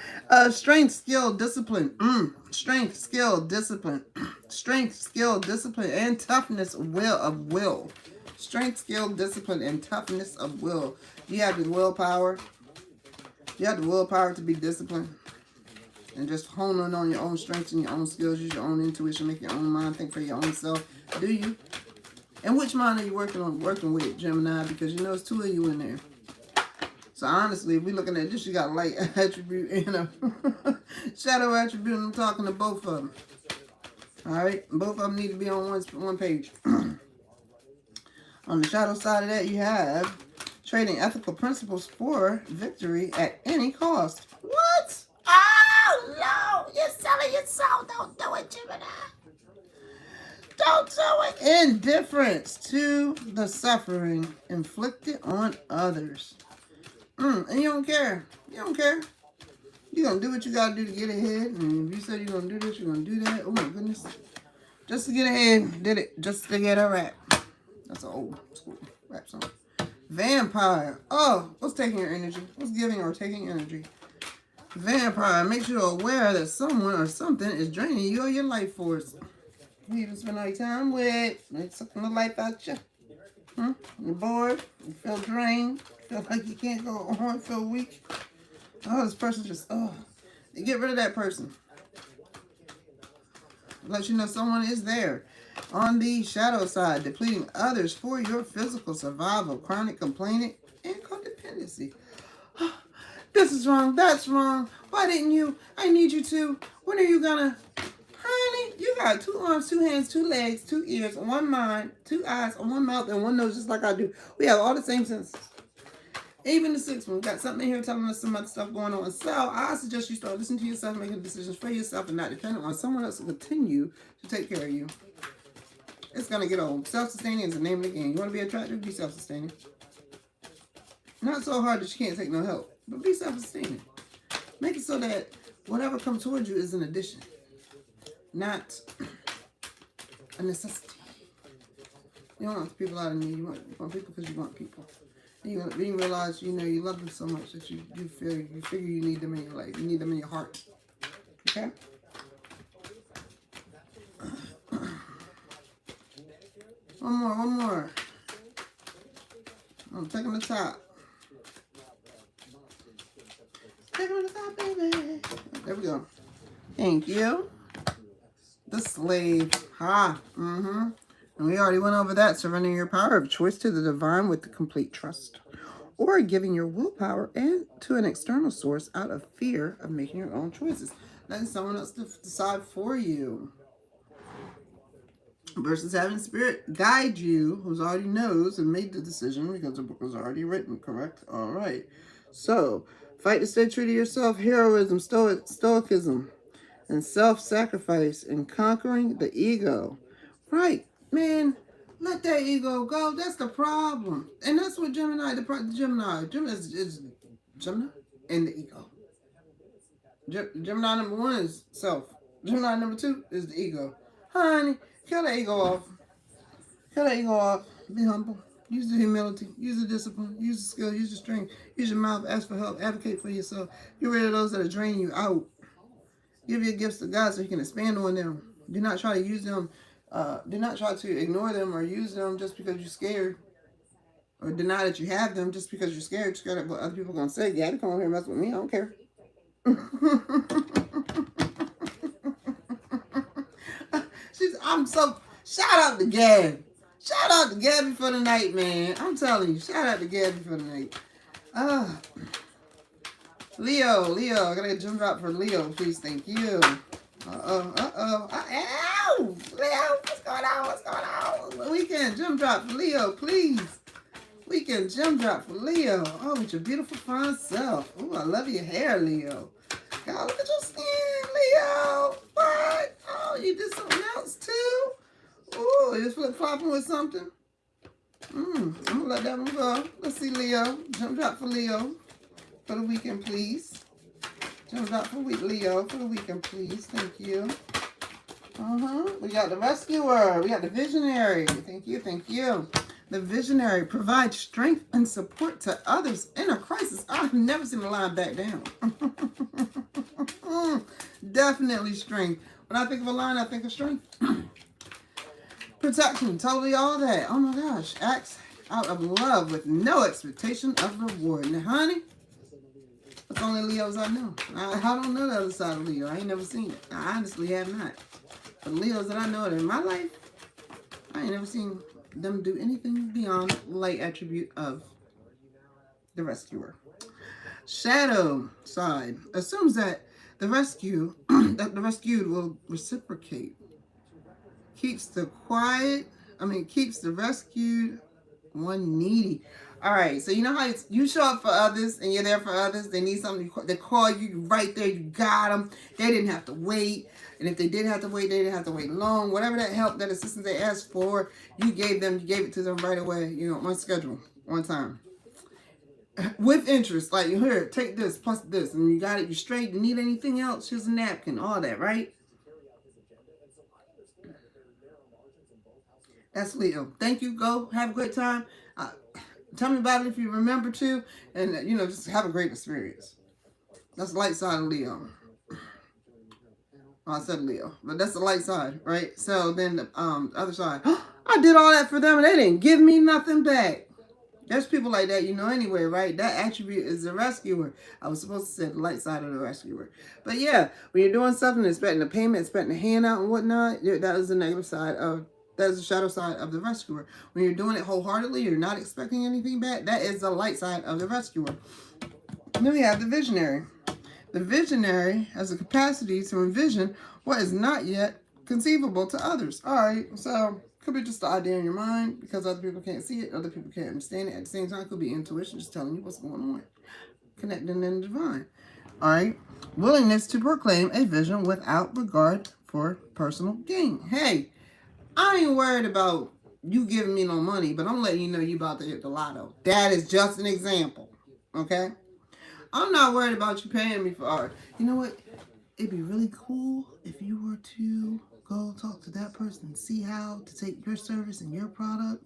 strength, skill, discipline. Strength, skill, discipline. Strength, skill, discipline, and toughness of will. Strength, skill, discipline, and toughness of will. You have the willpower. You have the willpower to be disciplined. And just hone in on your own strengths and your own skills. Use your own intuition. Make your own mind. Think for your own self. Do you? And which mind are you working with, Gemini? Because you know it's two of you in there. So honestly, if we're looking at this, you got light attribute and a shadow attribute. And I'm talking to both of them. All right? Both of them need to be on one page. On the shadow side of that, you have trading ethical principles for victory at any cost. What? Oh, no. You're selling your soul. Don't do it, Gemini. Don't do it. Indifference to the suffering inflicted on others. And you don't care. You don't care. You're going to do what you got to do to get ahead. And if you said you're going to do this, you're going to do that. Oh, my goodness. Just to get ahead. Did it. Just to get a rap. That's an old school rap song. Vampire. Oh, what's taking your energy? What's giving or taking energy? Vampire. Make sure you're aware that someone or something is draining you or your life force. You even spend all your time with. It's sucking the life out you. You're bored. You feel drained. Feel like you can't go on. Feel weak. Oh, this person just, get rid of that person. Let you know someone is there. On the shadow side, depleting others for your physical survival, chronic complaining, and codependency. This is wrong. That's wrong. Why didn't you? I need you to. When are you gonna? Honey, you got 2 arms, 2 hands, 2 legs, 2 ears, 1 mind, 2 eyes, 1 mouth, and 1 nose, just like I do. We have all the same senses. Even the 6th one. We got something here telling us some other stuff going on. So I suggest you start listening to yourself, making decisions for yourself, and not depending on someone else to continue to take care of you. It's going to get old. Self-sustaining is the name of the game. You want to be attractive? Be self-sustaining. Not so hard that you can't take no help, but be self-sustaining. Make it so that whatever comes towards you is an addition, not a necessity. You don't want people out of need. You want people because you want people. And you realize, you love them so much that you figure you need them in your life. You need them in your heart. Okay? One more. I'm taking the top. Taking the top, baby. There we go. Thank you. The slave. Ha. Mm-hmm. And we already went over that. Surrendering your power of choice to the divine with the complete trust. Or giving your willpower and to an external source out of fear of making your own choices. Letting someone else decide for you. Versus having spirit guide you, who already knows and made the decision because the book was already written, correct? All right. So, fight to stay true to yourself, heroism, stoicism, and self-sacrifice, and conquering the ego. Right, man. Let that ego go. That's the problem. And that's what Gemini is Gemini and the ego. Gemini number 1 is self. Gemini number 2 is the ego. Honey, kill the ego off. Kill the ego off. Be humble. Use the humility. Use the discipline. Use the skill. Use the strength. Use your mouth. Ask for help. Advocate for yourself. Get rid of those that are draining you out. Give your gifts to God so He can expand on them. Do not try to use them. Do not try to ignore them or use them just because you're scared. Or deny that you have them just because you're scared. You're scared of what other people are going to say. Yeah, they come over here and mess with me. I don't care. I'm so... Shout out to Gab. Shout out to Gabby for the night, man. I'm telling you. Shout out to Gabby for the night. Leo. I gotta get a jump drop for Leo, please. Thank you. Ow! Leo, what's going on? Weekend jump drop for Leo, please. Weekend jump drop for Leo. Oh, with your beautiful fine self. Oh, I love your hair, Leo. God, look at your skin, Leo. What? Oh, you did something else too? Oh, you flip-flopping with something? I'm gonna let that one go. Let's see, Leo. Jump drop for Leo for the weekend, please. Jump drop for Leo for the weekend, please. Thank you. We got the rescuer. We got the visionary. Thank you. The visionary provides strength and support to others in a crisis. I've never seen a line back down. Definitely strength. When I think of a line, I think of strength. Protection, totally all that. Oh my gosh. Acts out of love with no expectation of reward. Now, honey, that's the only Leos I know. I don't know the other side of Leo. I ain't never seen it. I honestly have not. The Leos that I know in my life, I ain't never seen them do anything beyond light attribute of the rescuer. Shadow side assumes that the rescued will reciprocate. Keeps the rescued one needy. All right, so you know how you show up for others and you're there for others. They need something, they call you right there. You got them. They didn't have to wait. And if they did have to wait, they didn't have to wait long. Whatever that help, that assistance they asked for, you gave it to them right away, on schedule, on time. With interest, like, here, take this plus this, and you got it, you straight, you need anything else, here's a napkin, all that, right? That's Leo. Thank you, go, have a great time. Tell me about it if you remember to, and, just have a great experience. That's the light side of Leo. Oh, I said Leo, but that's the light side, right? So then the other side, I did all that for them and they didn't give me nothing back. There's people like that, anyway, right? That attribute is the rescuer. I was supposed to say the light side of the rescuer. But yeah, when you're doing something, expecting a payment, expecting a handout and whatnot, that is the negative side that is the shadow side of the rescuer. When you're doing it wholeheartedly, you're not expecting anything back, that is the light side of the rescuer. And then we have the visionary. The visionary has the capacity to envision what is not yet conceivable to others. All right, so could be just the idea in your mind because other people can't see it, other people can't understand it. At the same time, it could be intuition just telling you what's going on, connecting in the divine. All right, willingness to proclaim a vision without regard for personal gain. Hey, I ain't worried about you giving me no money, but I'm letting you know you about to hit the lotto. That is just an example, okay? I'm not worried about you paying me for art. You know what? It'd be really cool if you were to go talk to that person and see how to take your service and your product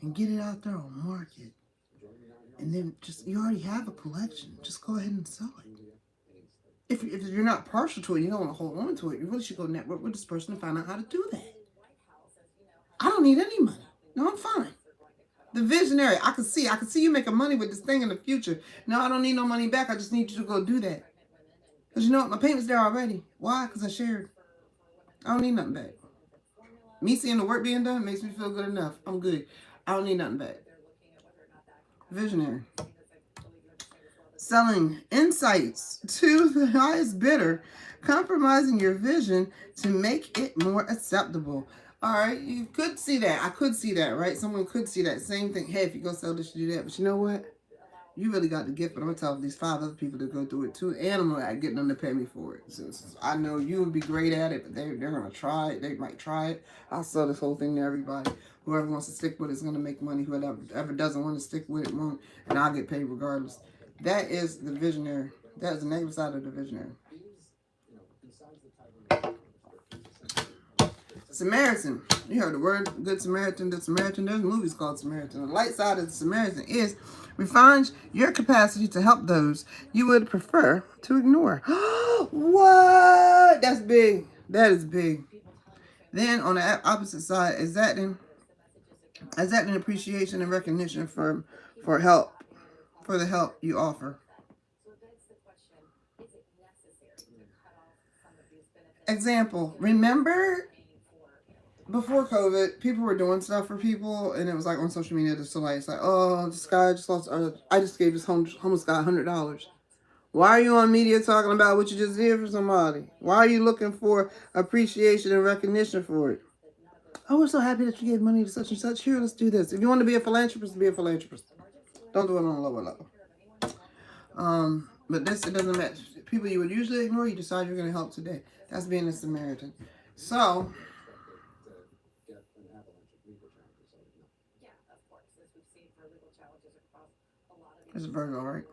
and get it out there on market. And then you already have a collection. Just go ahead and sell it. If you're not partial to it, you don't want to hold on to it, you really should go network with this person and find out how to do that. I don't need any money. No, I'm fine. The visionary. I can see you making money with this thing in the future. No, I don't need no money back. I just need you to go do that. Because you know what? My payment's there already. Why? Because I shared. I don't need nothing back. Me seeing the work being done makes me feel good enough. I'm good. I don't need nothing back. Visionary. Selling insights to the highest bidder, compromising your vision to make it more acceptable. All right, you could see that. I could see that, right? Someone could see that. Same thing. Hey, if you go sell this, you do that. But you know what? You really got the gift, but I'm going to tell these 5 other people to go through it too. And I'm going to get them to pay me for it. Since I know you would be great at it, but they're going to try it. They might try it. I'll sell this whole thing to everybody. Whoever wants to stick with it is going to make money. Whoever doesn't want to stick with it won't. And I'll get paid regardless. That is the visionary. That is the negative side of the visionary. Samaritan. You heard the word Good Samaritan, the Samaritan. There's movies called Samaritan. The light side of the Samaritan is refines your capacity to help those you would prefer to ignore. What? That's big. That is big. Then on the opposite side, exacting appreciation and recognition for help, for the help you offer. Example, remember before COVID, people were doing stuff for people, and it was like on social media, just like, it's like, oh, this guy just lost, I just gave this homeless guy $100. Why are you on media talking about what you just did for somebody? Why are you looking for appreciation and recognition for it? Oh, we're so happy that you gave money to such and such. Here, let's do this. If you want to be a philanthropist, be a philanthropist. Don't do it on a lower level. But this, it doesn't matter. People you would usually ignore, you decide you're going to help today. That's being a Samaritan. So, it's Virgo, right?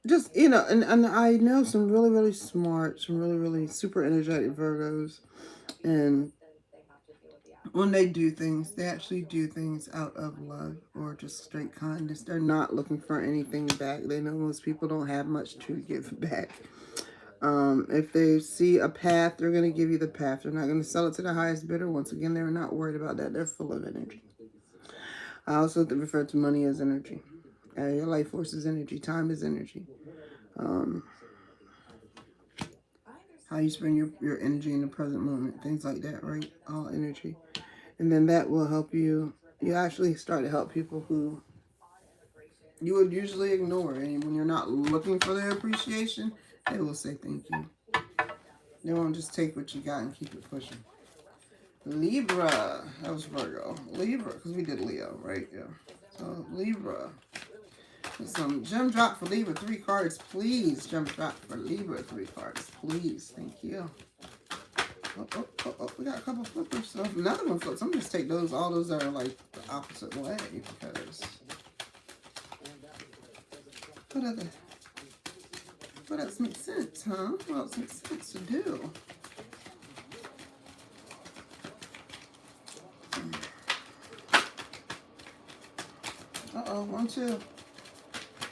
Just, you know, and I know some really, really smart, some really, really super energetic Virgos. And when they do things, they actually do things out of love or just straight kindness. They're not looking for anything back. They know most people don't have much to give back. If they see a path, they're going to give you the path. They're not going to sell it to the highest bidder. Once again, they're not worried about that. They're full of energy. I also refer to money as energy. Your life force is energy. Time is energy. How you spend your energy in the present moment. Things like that, right? All energy. And then that will help you. You actually start to help people who you would usually ignore. And when you're not looking for their appreciation, they will say thank you. They won't just take what you got and keep it pushing. Libra. That was Virgo. Libra, because we did Leo, right? Yeah. So, Libra. Some gem drop for Libra. 3 cards, please. Gem drop for Libra. 3 cards, please. Thank you. Oh. We got a couple flippers. So, if another one flips, I'm going to take those. All those that are like the opposite way. Because. What else makes sense, huh? What else makes sense to do? Uh-oh, 1, 2.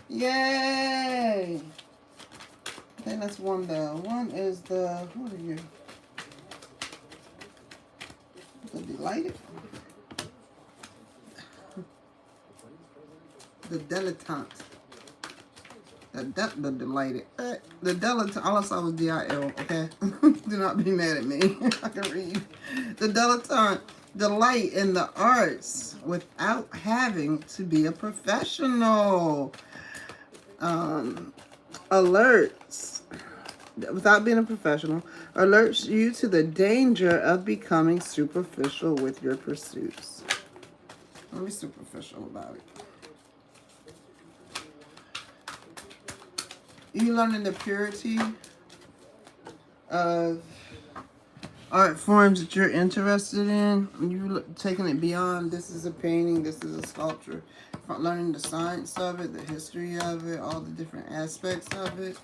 Yay! I think that's 1 though. 1 is the, what are you? The delighted? The dilettante. The delighted. The dilettante, all I saw was D-I-L, okay? Do not be mad at me. I can read. The dilettante. Delight in the arts without having to be a professional. Alerts, without being a professional, alerts you to the danger of becoming superficial with your pursuits. Don't be superficial about it. You learning the purity of art forms that you're interested in. You're taking it beyond, this is a painting, this is a sculpture. Learning the science of it, the history of it, all the different aspects of it,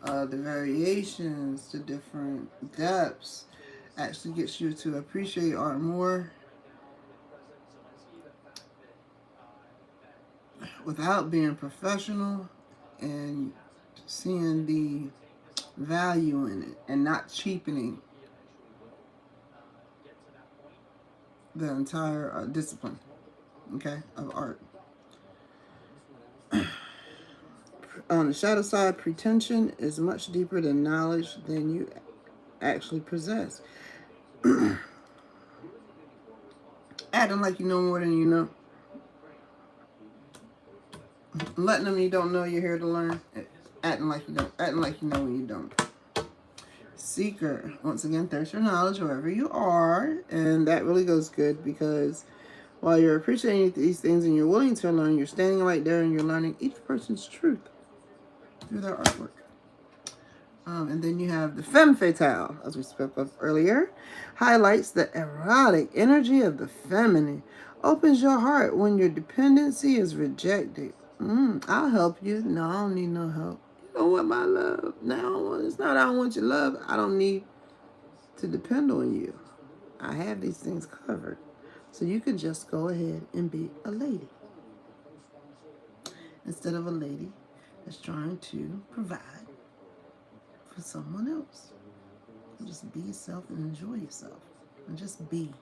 the variations, the different depths, actually gets you to appreciate art more without being professional and seeing the value in it and not cheapening the entire discipline, okay, of art. On the shadow side, pretension is much deeper than knowledge than you actually possess. Acting like you know more than you know. Letting them you don't know you're here to learn. Acting like you don't. Acting like you know when you don't. Seeker. Once again, thirst for knowledge wherever you are. And that really goes good because while you're appreciating these things and you're willing to learn, you're standing right there and you're learning each person's truth through their artwork. And then you have the femme fatale, as we spoke of earlier, highlights the erotic energy of the feminine, opens your heart when your dependency is rejected. I'll help you. No, I don't need no help. You don't want my love. No, it's not I don't want your love. I don't need to depend on you. I have these things covered. So you can just go ahead and be a lady. Instead of a lady that's trying to provide for someone else. Just be yourself and enjoy yourself. And just be.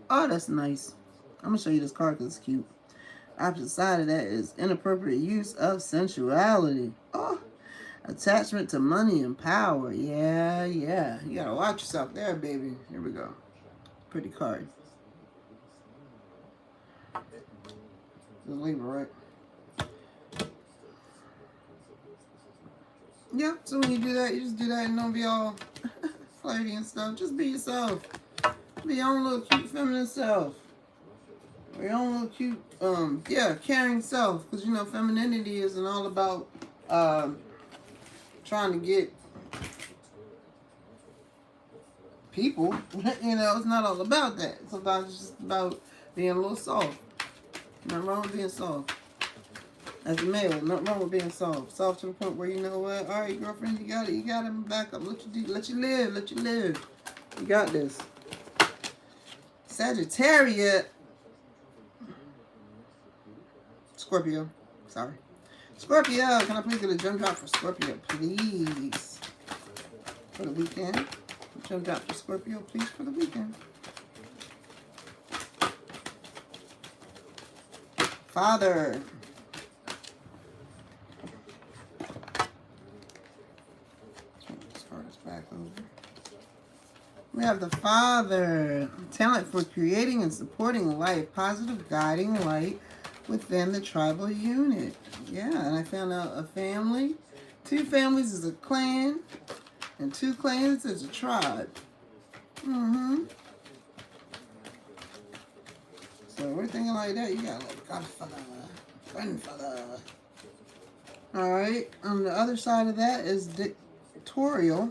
Oh, that's nice. I'm going to show you this card because it's cute. Opposite side of that is inappropriate use of sensuality. Oh, attachment to money and power. Yeah. You got to watch yourself there, baby. Here we go. Pretty card. The Libra, right? Yeah, so when you do that, you just do that and don't be all flirty and stuff. Just be yourself. Be your own little cute feminine self. Or your own little cute, caring self. Because, you know, femininity isn't all about trying to get people. You know, it's not all about that. Sometimes it's just about being a little soft. Nothing wrong with being soft. As a male, nothing wrong with being soft. Soft to the point where you know what? All right, girlfriend, you got it. You got him back up. Let you live. You got this. Sagittarius. Scorpio. Sorry. Scorpio. Can I please get a jump drop for Scorpio, please? For the weekend. Jump drop for Scorpio, please, for the weekend. Father. Back over. We have the Father, talent for creating and supporting life, positive guiding light within the tribal unit. Yeah, and I found out a family, 2 families is a clan, and 2 clans is a tribe. So we're thinking like that. You got like Godfather, grandfather. All right. On the other side of that is dictatorial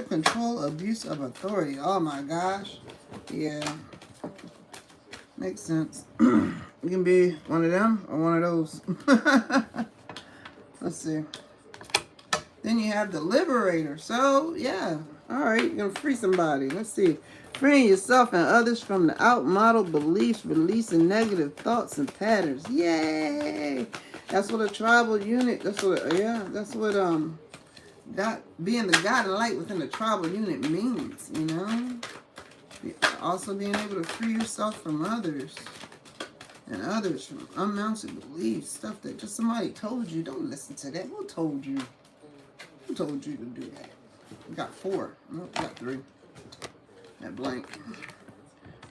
control, abuse of authority. Oh my gosh. Yeah. Makes sense. You can be one of them or one of those. Let's see. Then you have the liberator. So, yeah. All right. You're going to free somebody. Let's see. Freeing yourself and others from the outmodeled beliefs, releasing negative thoughts and patterns. Yay! That's what a tribal unit, that's what God, being the guiding light within the tribal unit means, you know? Also being able to free yourself from others and others from unmounted beliefs, stuff that just somebody told you. Don't listen to that. Who told you? Who told you to do that? We got 4. Nope, we got 3. That blank.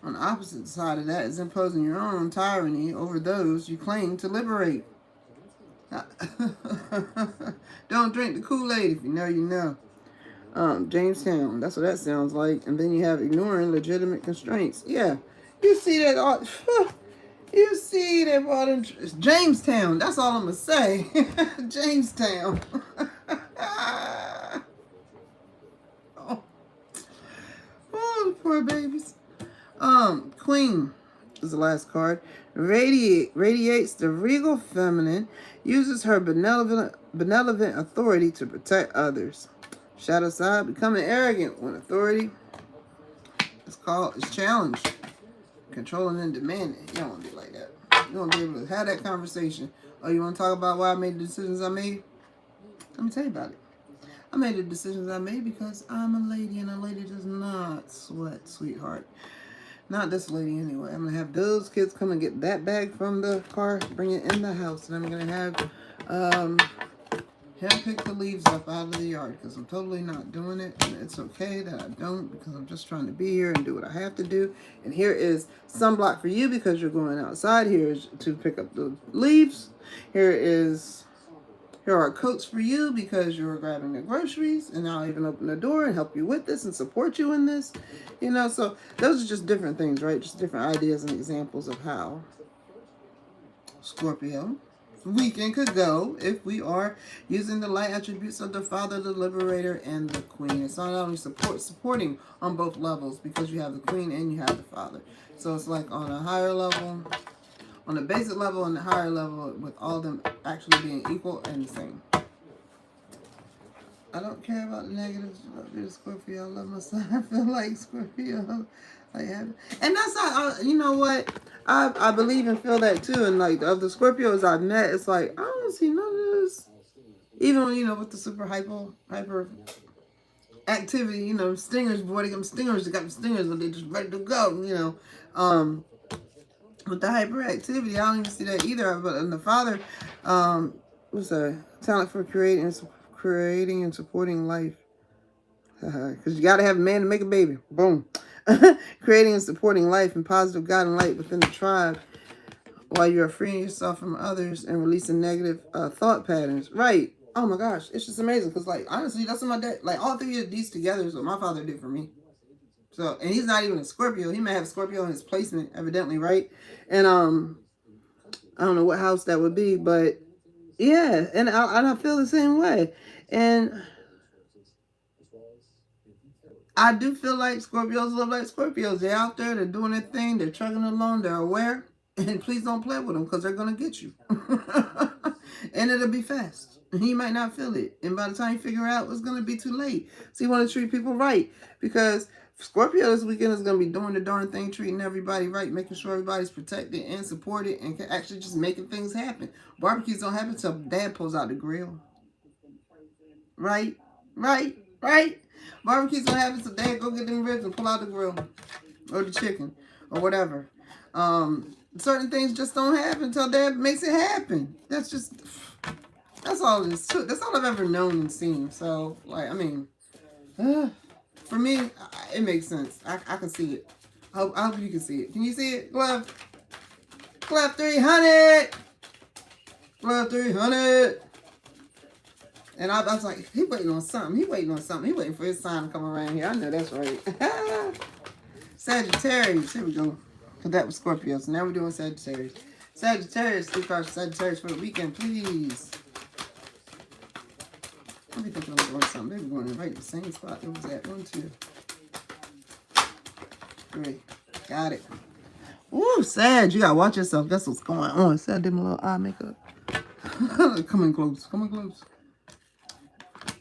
On the opposite side of that is imposing your own tyranny over those you claim to liberate. Don't drink the Kool-Aid if you know, you know. Jamestown, that's what that sounds like. And then you have ignoring legitimate constraints. Yeah, you see that. You see that. It's Jamestown. That's all I'm gonna say. Jamestown. Oh, poor babies. Queen is the last card. Radiates the regal feminine, uses her benevolent authority to protect others. Shadow side, becoming arrogant when authority is challenged, controlling and demanding. You don't want to be like that. You want to be able to have that conversation. Oh, you want to talk about why I made the decisions I made? Let me tell you about it. I made the decisions I made because I'm a lady, and a lady does not sweat, sweetheart. Not this lady anyway. I'm gonna have those kids come and get that bag from the car, bring it in the house, and I'm gonna have him pick the leaves up out of the yard because I'm totally not doing it, and it's okay that I don't because I'm just trying to be here and do what I have to do. And here is sunblock for you because you're going outside. Here is to pick up the leaves. Here are coats for you because you're grabbing the groceries, and I'll even open the door and help you with this and support you in this. You know, so those are just different things, right? Just different ideas and examples of how Scorpio weekend could go if we are using the light attributes of the Father, the Liberator, and the Queen. It's not only supporting on both levels because you have the Queen and you have the Father. So it's like on a higher level, on the basic level and the higher level, with all of them actually being equal and the same. I don't care about the negatives. I love you, Scorpio. I love myself. I feel like Scorpio. And that's not, you know what? I believe and feel that too. And like of the Scorpios I've met, it's like I don't see none of this. Even with the super hyper activity, stingers, boy, they got them stingers. They got them stingers, and they just ready to go. With the hyperactivity, I don't even see that either. But in the Father, what's that? Talent for creating and supporting life. Because you got to have a man to make a baby. Boom. Creating and supporting life and positive God and light within the tribe while you're freeing yourself from others and releasing negative thought patterns. Right. Oh my gosh. It's just amazing. Because like, honestly, that's what my dad, like all three of these together is what my father did for me. So, and he's not even a Scorpio. He may have Scorpio in his placement, evidently, right? And I don't know what house that would be, but yeah, and I feel the same way. And I do feel like Scorpios live like Scorpios. They're out there, they're doing their thing, they're chugging along, they're aware. And please don't play with them because they're going to get you. And it'll be fast. And you might not feel it. And by the time you figure out, it's going to be too late. So you want to treat people right. Because Scorpio this weekend is going to be doing the darn thing, treating everybody right, making sure everybody's protected and supported, and actually just making things happen. Barbecues don't happen until Dad pulls out the grill. Right? Right? Right? Barbecues don't happen until Dad go get them ribs and pull out the grill. Or the chicken. Or whatever. Certain things just don't happen until Dad makes it happen. That's all it is. That's all I've ever known and seen. So, like, I mean, for me, it makes sense. I can see it. I hope you can see it. Can you see it? Glove 300. Glove 300. And I was like, he waiting on something. He waiting for his sign to come around here. I know that's right. Sagittarius. Here we go. Because that was Scorpio. So now we're doing Sagittarius. Sagittarius. 3 cards for Sagittarius for the weekend, please. Let me think I'm doing something. Maybe we're going right in the same spot. It was at 1, 2, 3. Got it. Ooh, Sag. You got to watch yourself. That's what's going on. Sag did my little eye makeup. Come in close. Come in close.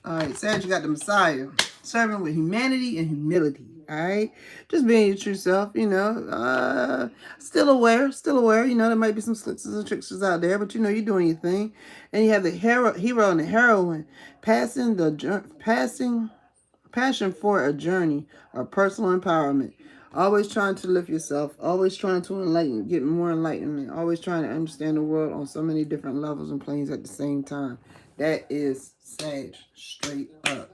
All right, Sag, you got the Messiah. Serving with humanity and humility. All right, just being your true self, still aware, there might be some slicksters and tricksters out there, but you're doing your thing. And you have the hero and the heroine, passion for a journey or personal empowerment, always trying to lift yourself, always trying to get more enlightenment, always trying to understand the world on so many different levels and planes at the same time. That is Sag, straight up.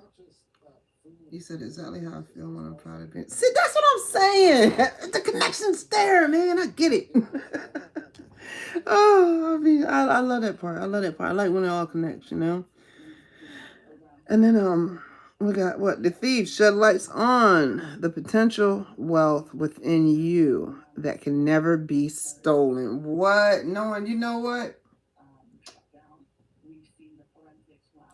You said exactly how I feel when I'm proud of it. See, that's what I'm saying. The connection's there, man. I get it. Oh, I mean, I love that part. I like when it all connects, And then we got what? The thief shed lights on the potential wealth within you that can never be stolen. What? No one, you know what?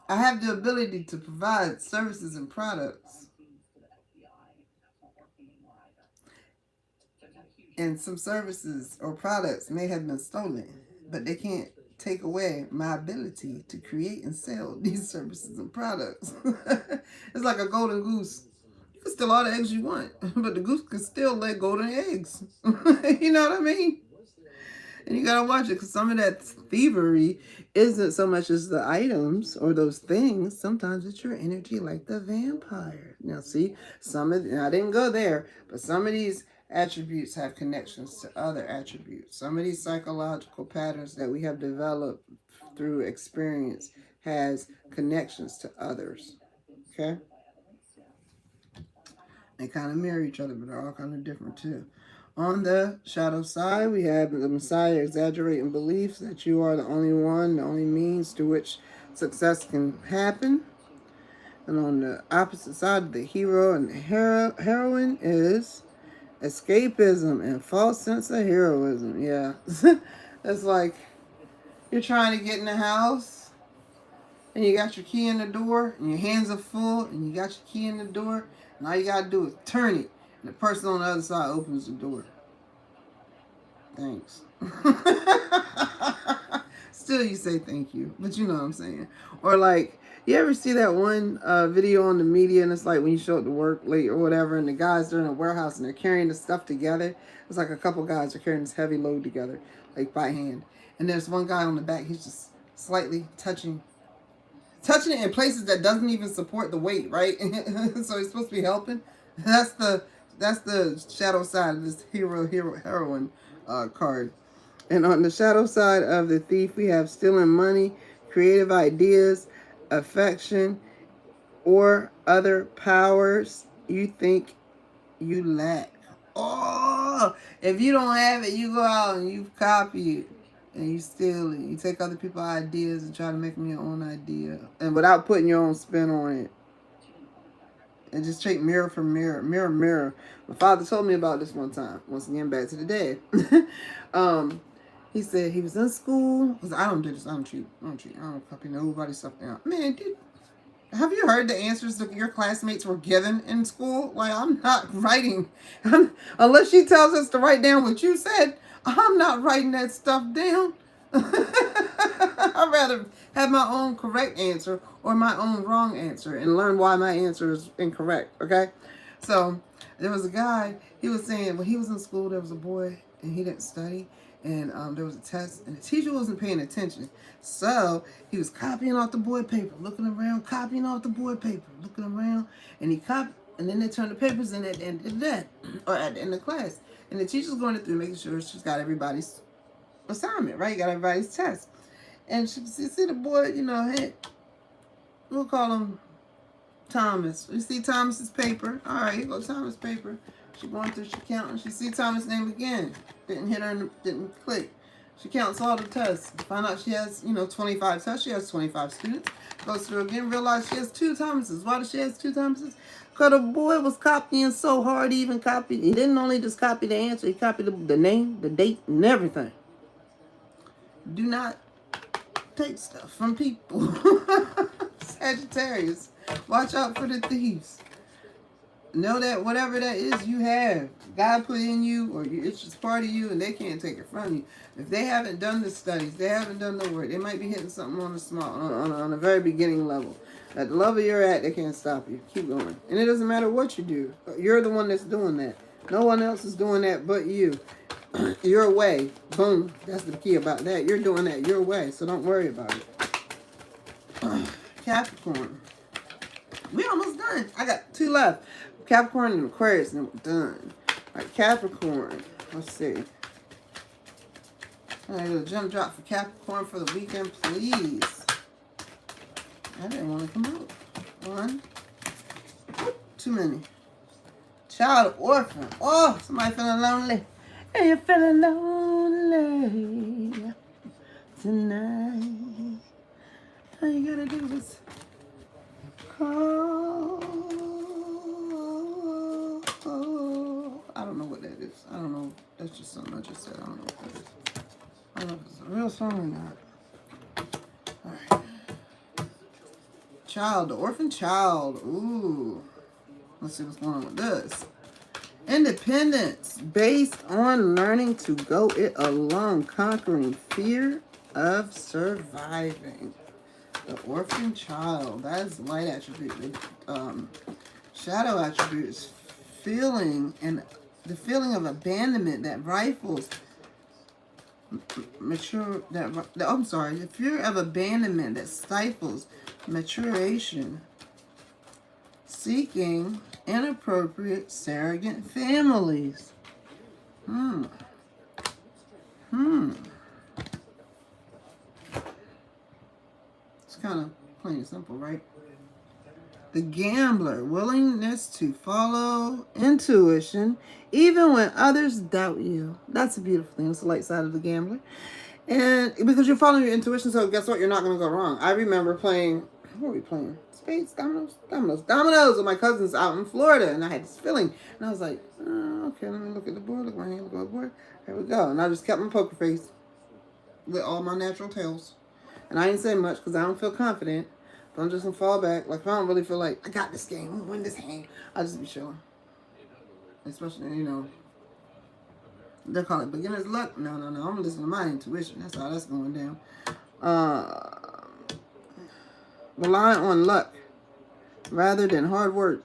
I have the ability to provide services and products. And some services or products may have been stolen, but they can't take away my ability to create and sell these services and products. It's like a golden goose. You can steal all the eggs you want, but the goose can still lay golden eggs. You know what I mean? And you gotta watch it because some of that thievery isn't so much as the items or those things. Sometimes it's your energy, like the vampire. Now, see, I didn't go there, but some of these attributes have connections to other attributes. Some of these psychological patterns that we have developed through experience has connections to others. Okay? They kind of mirror each other, but they're all kind of different too. On the shadow side, we have the Messiah exaggerating beliefs that you are the only one, the only means to which success can happen. And on the opposite side, the hero and the heroine is escapism and false sense of heroism. Yeah. It's like you're trying to get in the house and you got your key in the door and your hands are full and you got your key in the door and all you got to do is turn it and the person on the other side opens the door. Thanks. Still, you say thank you, but you know what I'm saying. Or like, you ever see that one video on the media, and it's like when you show up to work late or whatever, and the guys are in a warehouse and they're carrying the stuff together. It's like a couple guys are carrying this heavy load together, like by hand. And there's one guy on the back. He's just slightly touching it in places that doesn't even support the weight, right? So he's supposed to be helping. That's the shadow side of this heroine card. And on the shadow side of the thief, we have stealing money, creative ideas, affection, or other powers you think you lack. Oh, if you don't have it, you go out and you copy it and you steal it. You take other people's ideas and try to make them your own idea, and without putting your own spin on it. And just take mirror for mirror, mirror, mirror. My father told me about this one time. Once again, back to the dad. He said he was in school. Because I don't do this. I don't cheat. I don't copy nobody's stuff down. Man, dude, have you heard the answers that your classmates were given in school? Like, I'm not writing. Unless she tells us to write down what you said, I'm not writing that stuff down. I'd rather have my own correct answer or my own wrong answer and learn why my answer is incorrect, okay? So, there was a guy, he was saying when he was in school, there was a boy and he didn't study. And there was a test, and the teacher wasn't paying attention. So he was copying off the board paper, looking around, copying off the board paper, looking around, and he copied. And then they turned the papers in at the end of that, or at the end of class. And the teacher's going through, making sure she's got everybody's assignment, right? You got everybody's test. And she see the boy, you know, hey, we'll call him Thomas. You see Thomas's paper. All right, here goes Thomas' paper. She going through, she counting. She see Thomas' name again. Didn't hit her, didn't click. She counts all the tests. Find out she has, 25 tests. She has 25 students. Goes through again, realize she has 2 Thomases. Why does she have 2 Thomases? Because the boy was copying so hard, he even copied. He didn't only just copy the answer, he copied the name, the date, and everything. Do not take stuff from people. Sagittarius, watch out for the thieves. Know that whatever that is you have, God put in you, or it's just part of you, and they can't take it from you. If they haven't done the studies, they haven't done the work, they might be hitting something on a very beginning level. At the level you're at, they can't stop you. Keep going. And it doesn't matter what you do. You're the one that's doing that. No one else is doing that but you. Your way. Boom. That's the key about that. You're doing that your way, so don't worry about it. Capricorn. We almost done. I got 2 left. Capricorn and Aquarius, and we're done. All right, Capricorn. Let's see. All right, a jump drop for Capricorn for the weekend, please. I didn't want to come out. 1. Too many. Child orphan. Oh, somebody feeling lonely. Hey, you feeling lonely tonight? All you gotta do is call. I don't know what that is. I don't know. That's just something I just said. I don't know what that is. I don't know if it's a real song or not. Alright. Child, the orphan child. Ooh. Let's see what's going on with this. Independence. Based on learning to go it alone. Conquering fear of surviving. The orphan child. That is light attribute. Shadow attribute is feeling and the feeling of abandonment that rifles Mature that I'm sorry, the fear of abandonment that stifles maturation, seeking inappropriate surrogate families. Hmm. It's kind of plain and simple, right? The gambler, willingness to follow intuition even when others doubt you. That's a beautiful thing. It's the light side of the gambler. And because you're following your intuition, so guess what? You're not going to go wrong. I remember playing, what were we playing? Spades, dominoes with my cousins out in Florida. And I had this feeling. And I was like, oh, okay, let me look at the board. Look at my hand, look at the board. There we go. And I just kept my poker face with all my natural tails. And I didn't say much because I don't feel confident. But I'm just going to fall back. Like, if I don't really feel like, I got this game, I'm going to win this hand, I'll just be chilling. Especially, you know, they call it beginner's luck. No. I'm listening to my intuition. That's how that's going down. Rely on luck rather than hard work.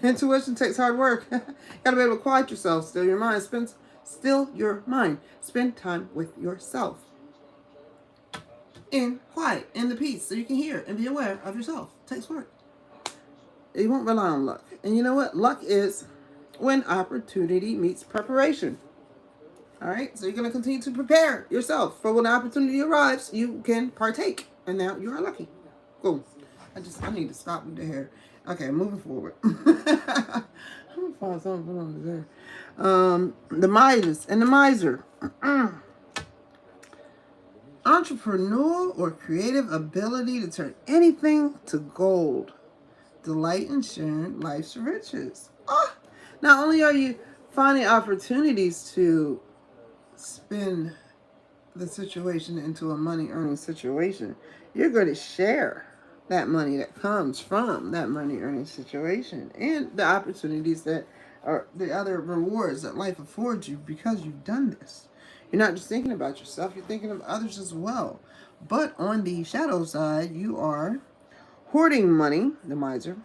Intuition takes hard work. You gotta be able to quiet yourself. Still your mind. Spend time with yourself. In quiet, in the peace, so you can hear and be aware of yourself. It takes work. You won't rely on luck. And you know what? Luck is when opportunity meets preparation. All right, so you're going to continue to prepare yourself for when the opportunity arrives, you can partake. And now you are lucky. Cool. I need to stop with the hair. Okay, moving forward. I'm going to find something to put on there. The Midas and the Miser. Entrepreneurial or creative ability to turn anything to gold. Delight in sharing life's riches. Not only are you finding opportunities to spin the situation into a money earning situation, you're going to share that money that comes from that money earning situation and the opportunities that are the other rewards that life affords you because you've done this. You're not just thinking about yourself, you're thinking of others as well. But on the shadow side, you are hoarding money, the miser,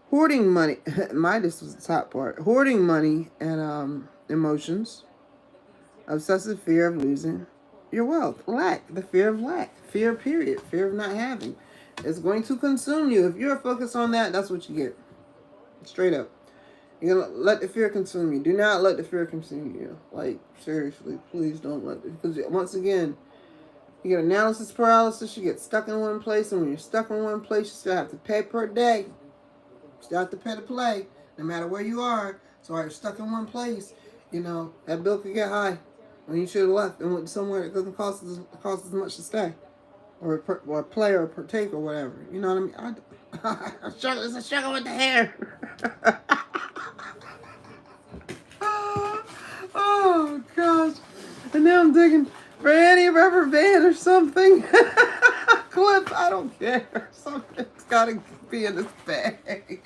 hoarding money. Midas was the top part. Hoarding money and emotions. Obsessive fear of losing your wealth. Lack. The fear of lack. Fear, period. Fear of not having. It's going to consume you. If you're focused on that, that's what you get. Straight up. You're going to let the fear consume you. Do not let the fear consume you. Like, seriously, please don't let it. Because once again, you get analysis paralysis. You get stuck in one place. And when you're stuck in one place, you still have to pay per day. You still have to pay to play. No matter where you are. So while you're stuck in one place, you know, that bill could get high. When you should have left and went somewhere that doesn't cost as much to stay, or play or partake or whatever. You know what I mean? It's a struggle with the hair. Oh gosh! And now I'm digging for any rubber band or something. Clip. I don't care. Something's gotta be in this bag.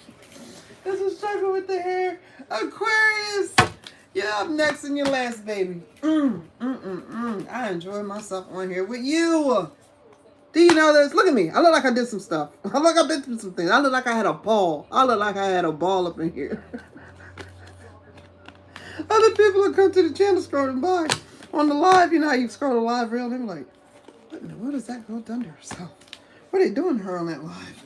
It's a struggle with the hair. Aquarius. You're up next and your last, baby. I enjoy myself on here with you. Do you know this? Look at me. I look like I did some stuff. I look like I've been through some things. I look like I had a ball. I look like I had a ball up in here. Other people will come to the channel scrolling by. On the live, you know how you scroll the live reel? They're like, what in the world is that girl done to herself? What are they doing to her on that live?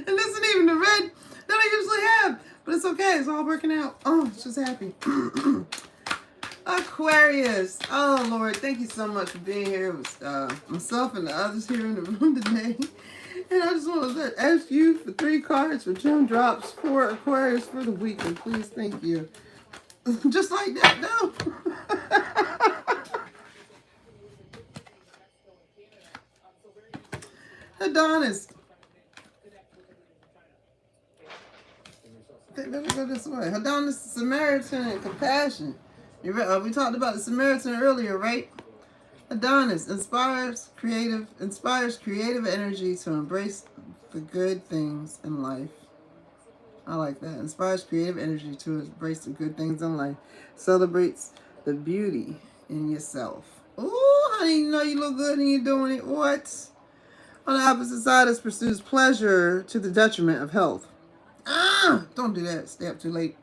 And this isn't even the red that I usually have. But it's okay. It's all working out. Oh, it's just happy. Aquarius. Oh, Lord. Thank you so much for being here with myself and the others here in the room today. And I just want to ask you for 3 cards for gem drops for Aquarius for the weekend. Please, thank you. Just like that, no. Adonis. Okay, let me go this way. Adonis, Samaritan, and compassion. We talked about the Samaritan earlier, right? Adonis inspires creative energy to embrace the good things in life. I like that. Inspires creative energy to embrace the good things in life. Celebrates the beauty in yourself. Ooh, honey, you know you look good and you're doing it. What? On the opposite side, it pursues pleasure to the detriment of health. Don't do that. Stay up too late.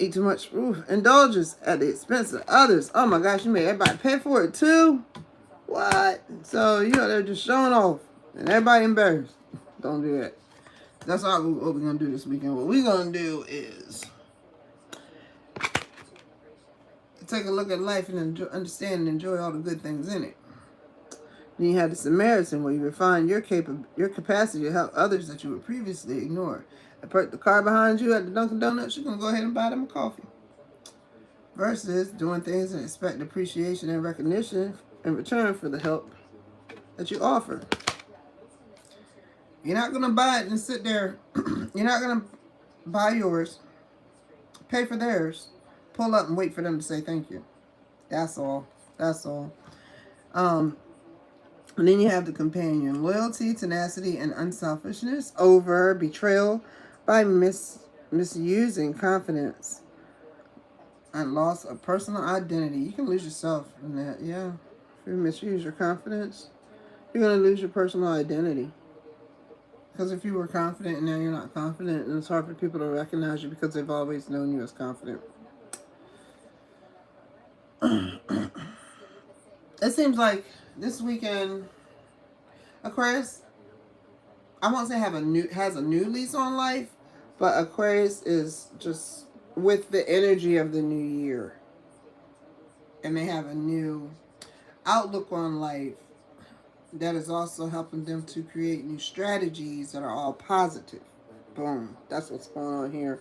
Eat too much indulgence at the expense of others. Oh my gosh, you made everybody pay for it too? What? So, they're just showing off. And everybody embarrassed. Don't do that. That's all what we're going to do this weekend. What we're going to do is take a look at life and understand and enjoy all the good things in it. Then you have the Samaritan, where you refine your capacity to help others that you would previously ignore. The car behind you at the Dunkin' Donuts, you're going to go ahead and buy them a coffee. Versus doing things and expect appreciation and recognition in return for the help that you offer. You're not going to buy it and sit there. You're not going to buy yours, pay for theirs, pull up and wait for them to say thank you. That's all. That's all. And then you have the companion. Loyalty, tenacity, and unselfishness over betrayal by misusing confidence and loss of personal identity. You can lose yourself in that, yeah. If you misuse your confidence, you're going to lose your personal identity. Because if you were confident and now you're not confident, and it's hard for people to recognize you because they've always known you as confident. It seems like this weekend, Aquarius, I won't say has a new lease on life, but Aquarius is just with the energy of the new year. And they have a new outlook on life that is also helping them to create new strategies that are all positive. Boom. That's what's going on here.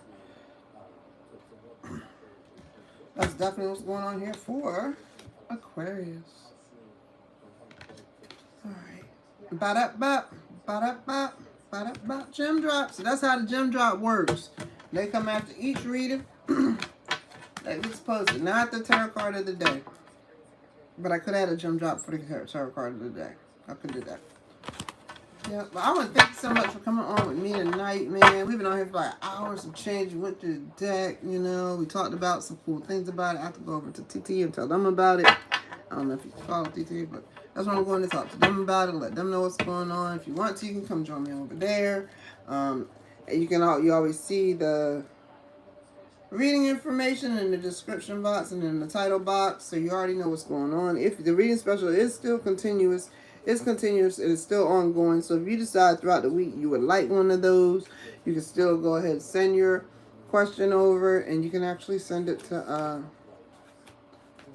That's definitely what's going on here for Aquarius. All right. Ba-da-bop, ba-da-bop, ba-da-bop. Gem drop. So that's how the gem drop works. They come after each reading. Like we're supposed to. Not the tarot card of the day. But I could add a gem drop for the tarot card of the day. I could do that. Yeah, but I want to thank you so much for coming on with me tonight, man. We've been on here for like hours of change. We went through the deck, we talked about some cool things about it. I have to go over to TT and tell them about it. I don't know if you follow TT, but that's what I'm going to talk to them about it. Let them know what's going on. If you want to, you can come join me over there. And you always see the reading information in the description box and in the title box, so you already know what's going on. If the reading special is still continuous, it is still ongoing. So if you decide throughout the week you would like one of those, you can still go ahead and send your question over, and you can actually send it to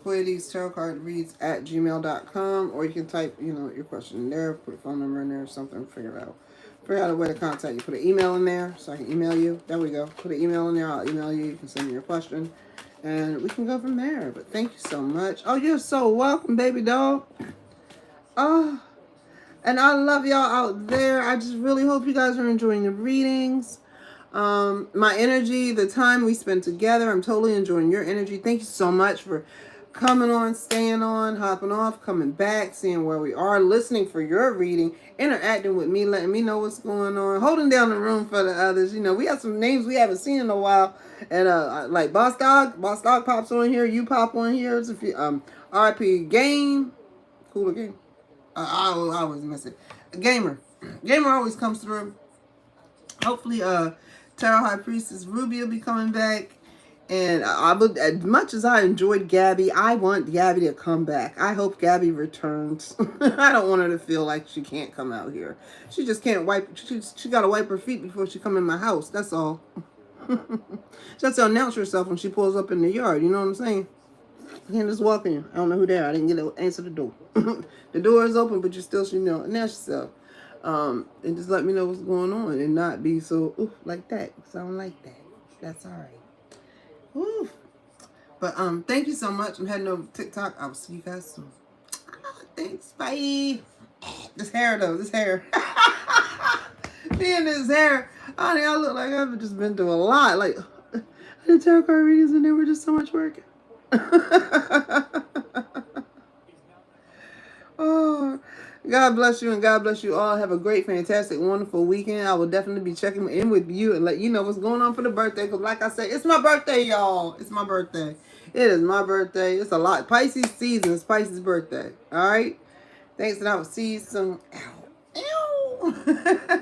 Coya D's tarot card reads at gmail.com, or you can type your question in there, put a phone number in there or something, figure out a way to contact you. Put an email in there so I can email you. There we go. Put an email in there. I'll email you. You can send me your question. And we can go from there. But thank you so much. Oh, you're so welcome, baby doll. Oh, and I love y'all out there. I just really hope you guys are enjoying the readings. My energy, the time we spend together. I'm totally enjoying your energy. Thank you so much for coming on, staying on, hopping off, coming back, seeing where we are, listening for your reading, interacting with me, letting me know what's going on, holding down the room for the others. We have some names we haven't seen in a while, and like Boss Dog pops on here, you pop on here. It's a few, RP Game, cooler game. I always miss it. Gamer always comes through. Hopefully, Tarot High Priestess Ruby will be coming back. And as much as I enjoyed Gabby, I want Gabby to come back. I hope Gabby returns. I don't want her to feel like she can't come out here. She just can't she got to wipe her feet before she come in my house. That's all. She has to announce herself when she pulls up in the yard. You know what I'm saying? You can't just walk in. I don't know who they are. I didn't get to answer the door. The door is open, but you still should announce yourself. And just let me know what's going on and not be so like that. Because I don't like that. That's all right. Woo. But thank you so much. I'm heading over to TikTok. I will see you guys soon. Thanks. Bye. This hair though. Me and this hair. Honey, I look like I've just been through a lot. Like I did tarot card readings and they were just so much work. Oh, God bless you and God bless you all. Have a great, fantastic, wonderful weekend. I will definitely be checking in with you and let you know what's going on for the birthday. Because like I said, it's my birthday, y'all. It's my birthday. It is my birthday. It's a lot. Pisces season. It's Pisces' birthday. All right? Thanks, and I will see you soon. Ow. Ow.